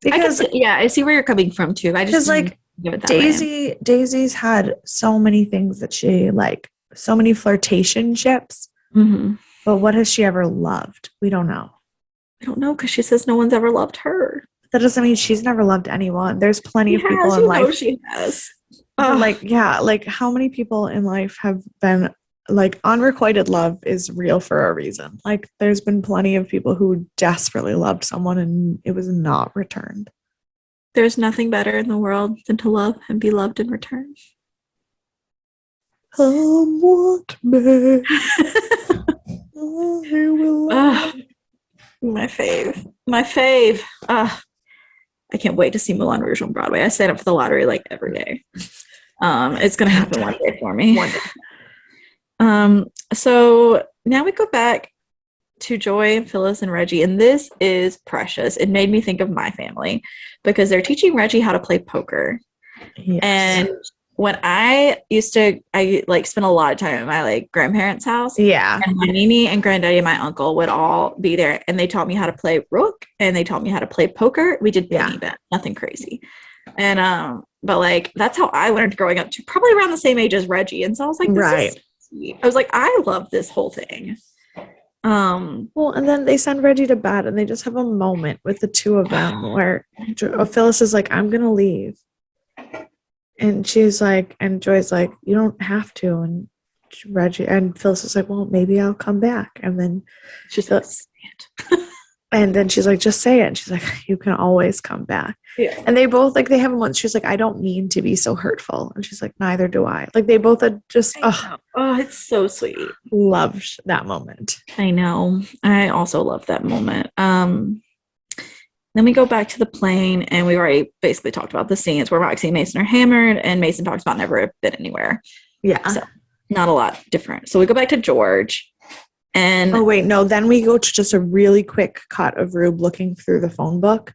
Because I see where you're coming from too. I just like give it that Daisy's had so many things that she like, so many flirtationships. Mm-hmm. But what has she ever loved? We don't know. I don't know, because she says no one's ever loved her. That doesn't mean she's never loved anyone. There's plenty of people in life. She has. Like how many people in life have been like, unrequited love is real for a reason. Like there's been plenty of people who desperately loved someone and it was not returned. There's nothing better in the world than to love and be loved in return. What may my fave. I can't wait to see Moulin Rouge on Broadway. I sign up for the lottery like every day. It's gonna happen one day for me. One day. So now we go back to Joy and Phyllis and Reggie, and this is precious. It made me think of my family because they're teaching Reggie how to play poker. Yes. And when I like spent a lot of time at my like grandparents' house. Yeah. And my Mimi and granddaddy and my uncle would all be there, and they taught me how to play rook and they taught me how to play poker. We did penny bet, nothing crazy. And but like that's how I learned growing up too, probably around the same age as Reggie. And so I was like, this is sweet. I was like, I love this whole thing. Well, and then they send Reggie to bed and they just have a moment with the two of them where Phyllis is like, I'm gonna leave. And she's like, and Joy's like, you don't have to. And Reggie and Phyllis is like, well, maybe I'll come back. And then she's like, and then she's like, just say it. And she's like, you can always come back. Yeah. And they both like, they have a moment. She's like, I don't mean to be so hurtful. And she's like, neither do I. Like they both had just, it's so sweet. Loved that moment. I know. I also love that moment. Then we go back to the plane, and we already basically talked about the scenes where Roxy and Mason are hammered, and Mason talks about never been anywhere. Yeah. So not a lot different. So we go back to George. And oh, wait, no. Then we go to just a really quick cut of Rube looking through the phone book,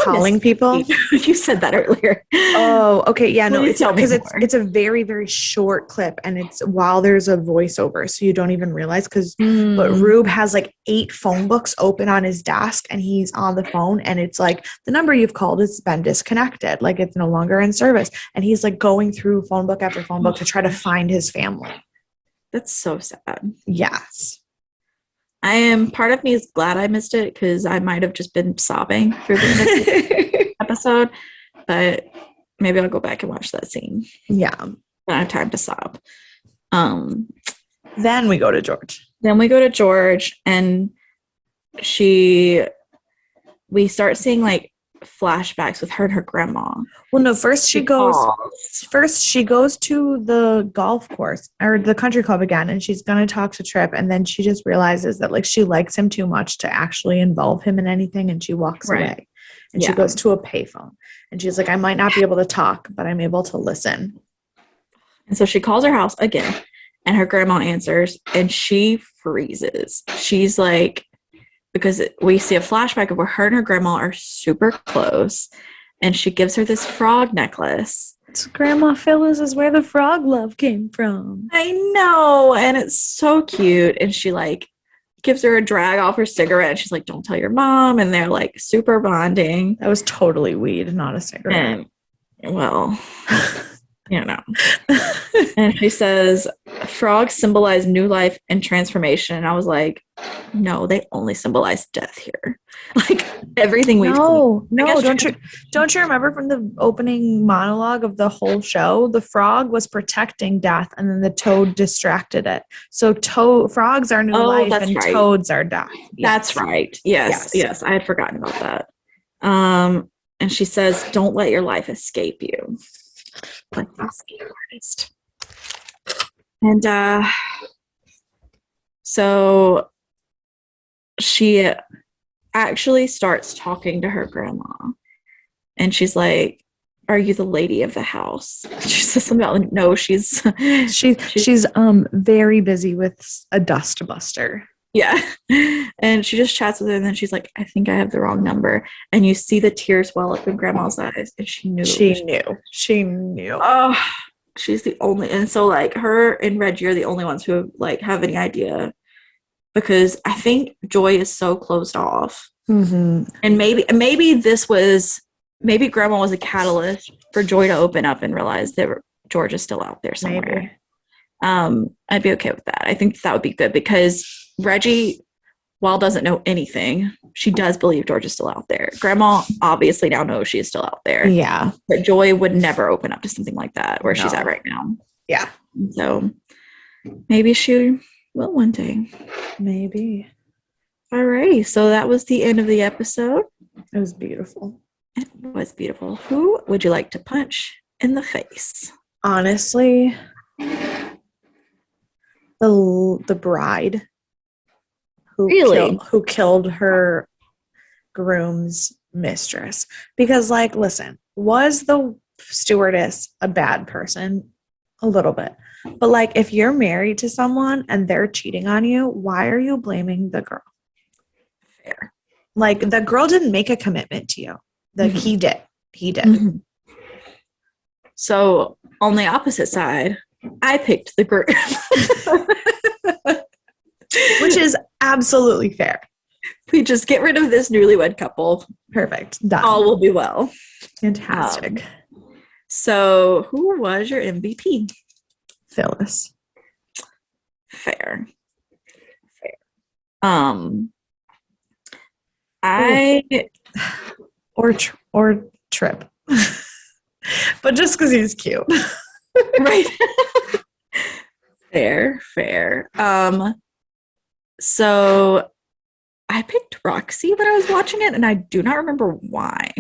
calling people. You said that earlier. Oh, okay. Yeah, no, it's because it's a very, very short clip, and it's while there's a voiceover, so you don't even realize but Rube has like 8 phone books open on his desk, and he's on the phone, and it's like the number you've called has been disconnected, like it's no longer in service, and he's like going through phone book after phone book to try to find his family. That's so sad. Yes. Part of me is glad I missed it because I might have just been sobbing through the episode, but maybe I'll go back and watch that scene. Yeah. I don't have time to sob. Then we go to George. And we start seeing like flashbacks with her and her grandma. Well, no, first she goes to the golf course or the country club again, and she's going to talk to Tripp, and then she just realizes that like she likes him too much to actually involve him in anything, and she walks away. And she goes to a payphone, and she's like, I might not be able to talk, but I'm able to listen. And so she calls her house again, and her grandma answers, and she freezes. She's like, because we see a flashback of where her and her grandma are super close, and she gives her this frog necklace. It's Grandma Phyllis is where the frog love came from. I know, and it's so cute. And she like gives her a drag off her cigarette, and she's like, don't tell your mom. And they're like super bonding. That was totally weed, not a cigarette. And, well, you know. And she says, frogs symbolize new life and transformation. And I was like, no, they only symbolize death here. Like everything we've seen. No, don't you remember from the opening monologue of the whole show? The frog was protecting death, and then the toad distracted it. So frogs are new life, and toads are death. Yes. That's right. Yes. I had forgotten about that. And she says, don't let your life escape you. Like the escape artist. And So she actually starts talking to her grandma, and she's like, "Are you the lady of the house?" She says something about, no, she's She's very busy with a dust buster. yeah. And she just chats with her, and then she's like, "I think I have the wrong number." And you see the tears well up in grandma's eyes, and she knew. She knew. Oh, she's the only, and so like her and Reggie are the only ones who like have any idea, because I think Joy is so closed off. Mm-hmm. And maybe grandma was a catalyst for Joy to open up and realize that George is still out there somewhere. Maybe. I'd be okay with that. I think that would be good, because Reggie, while doesn't know anything, she does believe George is still out there. Grandma obviously now knows she is still out there. Yeah. But Joy would never open up to something like that where she's at right now. Yeah. So maybe she will one day. Maybe. Alrighty. So that was the end of the episode. It was beautiful. It was beautiful. Who would you like to punch in the face? Honestly, the bride who killed her groom's mistress. Because, like, listen, was the stewardess a bad person? A little bit. But, like, if you're married to someone and they're cheating on you, why are you blaming the girl? Fair. Like, the girl didn't make a commitment to you. He did. Mm-hmm. So, on the opposite side, I picked the groom. Which is absolutely fair. We just get rid of this newlywed couple. Perfect. Done. All will be well. Fantastic. So, who was your MVP? Phyllis. Fair. Or Tripp. But just because he's cute. Right. Fair. So I picked Roxy when I was watching it, and I do not remember why.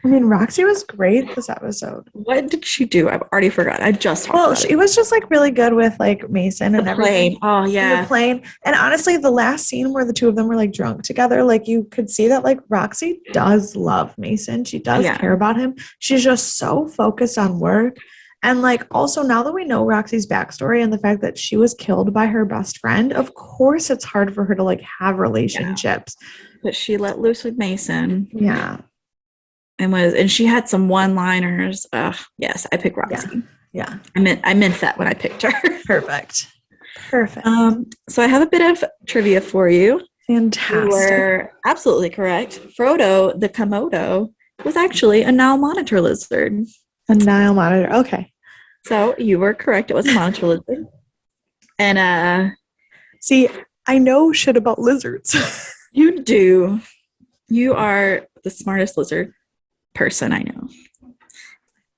I mean, Roxy was great this episode. What did she do? I've already forgotten. I just talked about it. She was just like really good with like Mason and everything. Oh yeah, the plane. And honestly, the last scene where the two of them were like drunk together, like you could see that like Roxy does love Mason. She does care about him. She's just so focused on work. And like also now that we know Roxy's backstory and the fact that she was killed by her best friend, of course it's hard for her to like have relationships. Yeah. But she let loose with Mason. Yeah. And she had some one-liners. Yes, I picked Roxy. Yeah. I meant that when I picked her. Perfect. So I have a bit of trivia for you. Fantastic. You were absolutely correct. Frodo, the Komodo, was actually a Nile monitor lizard. A Nile monitor. Okay. So you were correct. It was a monitor lizard. And see, I know shit about lizards. You do. You are the smartest lizard person I know.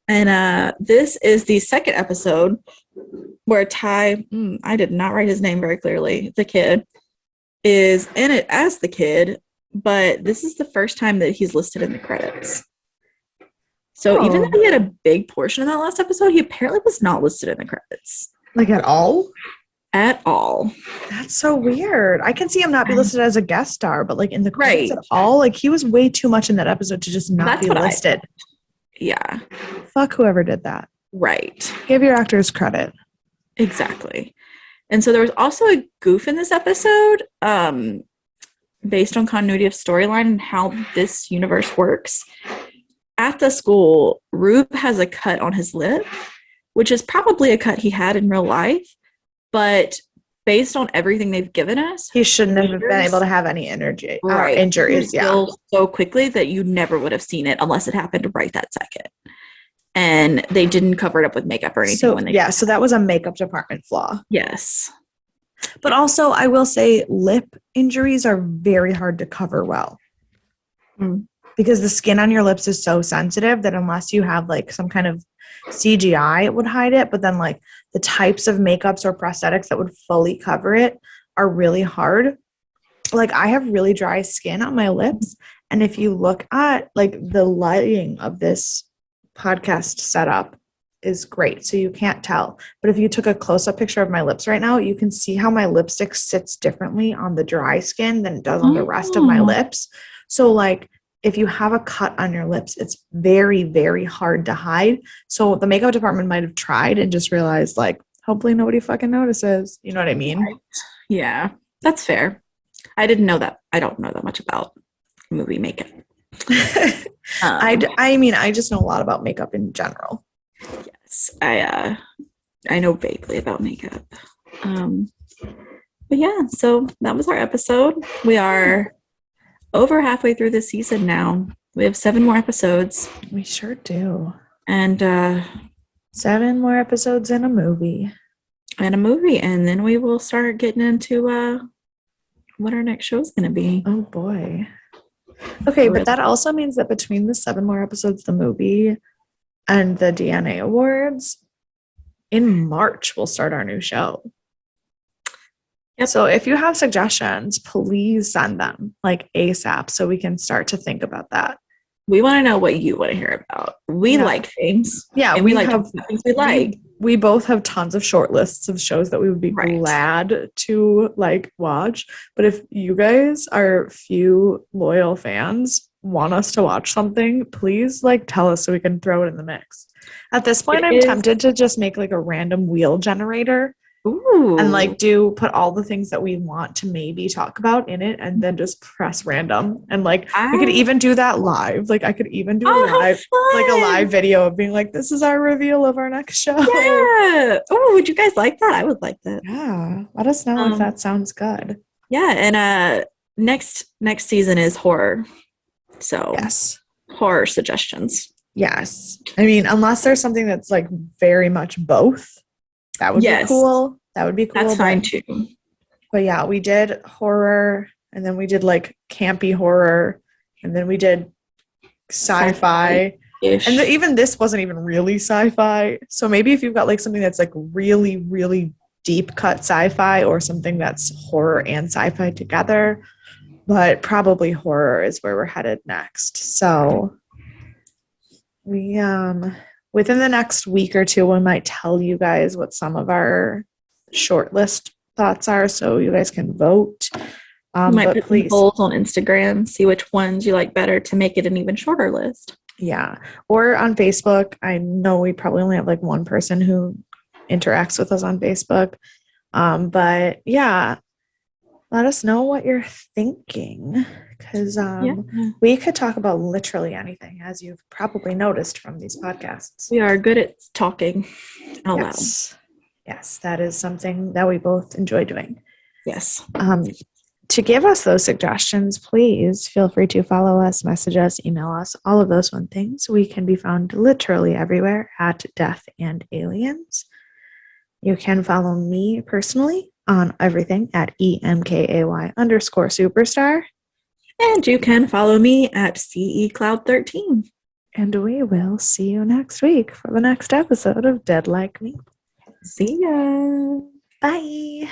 And this is the second episode where Ty, I did not write his name very clearly, the kid, is in it as the kid, but this is the first time that he's listed in the credits. So even though he had a big portion of that last episode, he apparently was not listed in the credits. Like at all? At all. That's so weird. I can see him not be listed as a guest star, but like in the credits at all, like he was way too much in that episode to just not be listed. Yeah. Fuck whoever did that. Right. Give your actors credit. Exactly. And so there was also a goof in this episode, based on continuity of storyline and how this universe works. At the school, Rube has a cut on his lip, which is probably a cut he had in real life, but based on everything they've given us, he shouldn't have been able to have any injuries. Yeah, so quickly that you never would have seen it unless it happened right that second. And they didn't cover it up with makeup or anything. So that was a makeup department flaw. Yes. But also, I will say lip injuries are very hard to cover well. Because the skin on your lips is so sensitive that unless you have like some kind of CGI, it would hide it. But then like the types of makeups or prosthetics that would fully cover it are really hard. Like I have really dry skin on my lips. And if you look at like the lighting of this podcast setup, is great, so you can't tell. But if you took a close-up picture of my lips right now, you can see how my lipstick sits differently on the dry skin than it does on the rest of my lips. So like if you have a cut on your lips, it's very, very hard to hide. So the makeup department might have tried and just realized, like, hopefully nobody fucking notices. You know what I mean? Right. Yeah, that's fair. I didn't know that. I don't know that much about movie makeup. I mean, I just know a lot about makeup in general. Yes, I know vaguely about makeup. But yeah, so that was our episode. We are over halfway through the season now. We have 7 more episodes. We sure do. And 7 more episodes in a movie. And then we will start getting into what our next show is going to be. Oh boy. Okay, but that also means that between the 7 more episodes, the movie, and the DNA Awards, in March, we'll start our new show. Yep. So if you have suggestions, please send them like ASAP so we can start to think about that. We want to know what you want to hear about. We like things. Yeah, and we like things we like. We both have tons of short lists of shows that we would be glad to like watch. But if you guys, our few loyal fans, want us to watch something, please like tell us so we can throw it in the mix. At this point, I'm tempted to just make like a random wheel generator. Ooh. And like put all the things that we want to maybe talk about in it and then just press random. And like we could even do that live. Like I could even do a live video of being like, this is our reveal of our next show. Yeah. Oh, would you guys like that? I would like that. Yeah. Let us know if that sounds good. Yeah. And next season is horror. So yes. Horror suggestions. Yes. I mean, unless there's something that's like very much both. That would be cool. That would be cool. That's fine too. But yeah, we did horror, and then we did like campy horror, and then we did sci-fi. And even this wasn't even really sci-fi. So maybe if you've got like something that's like really, really deep cut sci-fi or something that's horror and sci-fi together, but probably horror is where we're headed next. So we within the next week or two, we might tell you guys what some of our shortlist thoughts are so you guys can vote. Might put some polls on Instagram, see which ones you like better to make it an even shorter list. Yeah. Or on Facebook. I know we probably only have like one person who interacts with us on Facebook. But yeah, let us know what you're thinking. Because we could talk about literally anything, as you've probably noticed from these podcasts. We are good at talking out loud. Yes, that is something that we both enjoy doing. Yes. To give us those suggestions, please feel free to follow us, message us, email us, all of those fun things. We can be found literally everywhere at Death and Aliens. You can follow me personally on everything at EMKAY_superstar. And you can follow me at CECloud13. And we will see you next week for the next episode of Dead Like Me. See ya. Bye.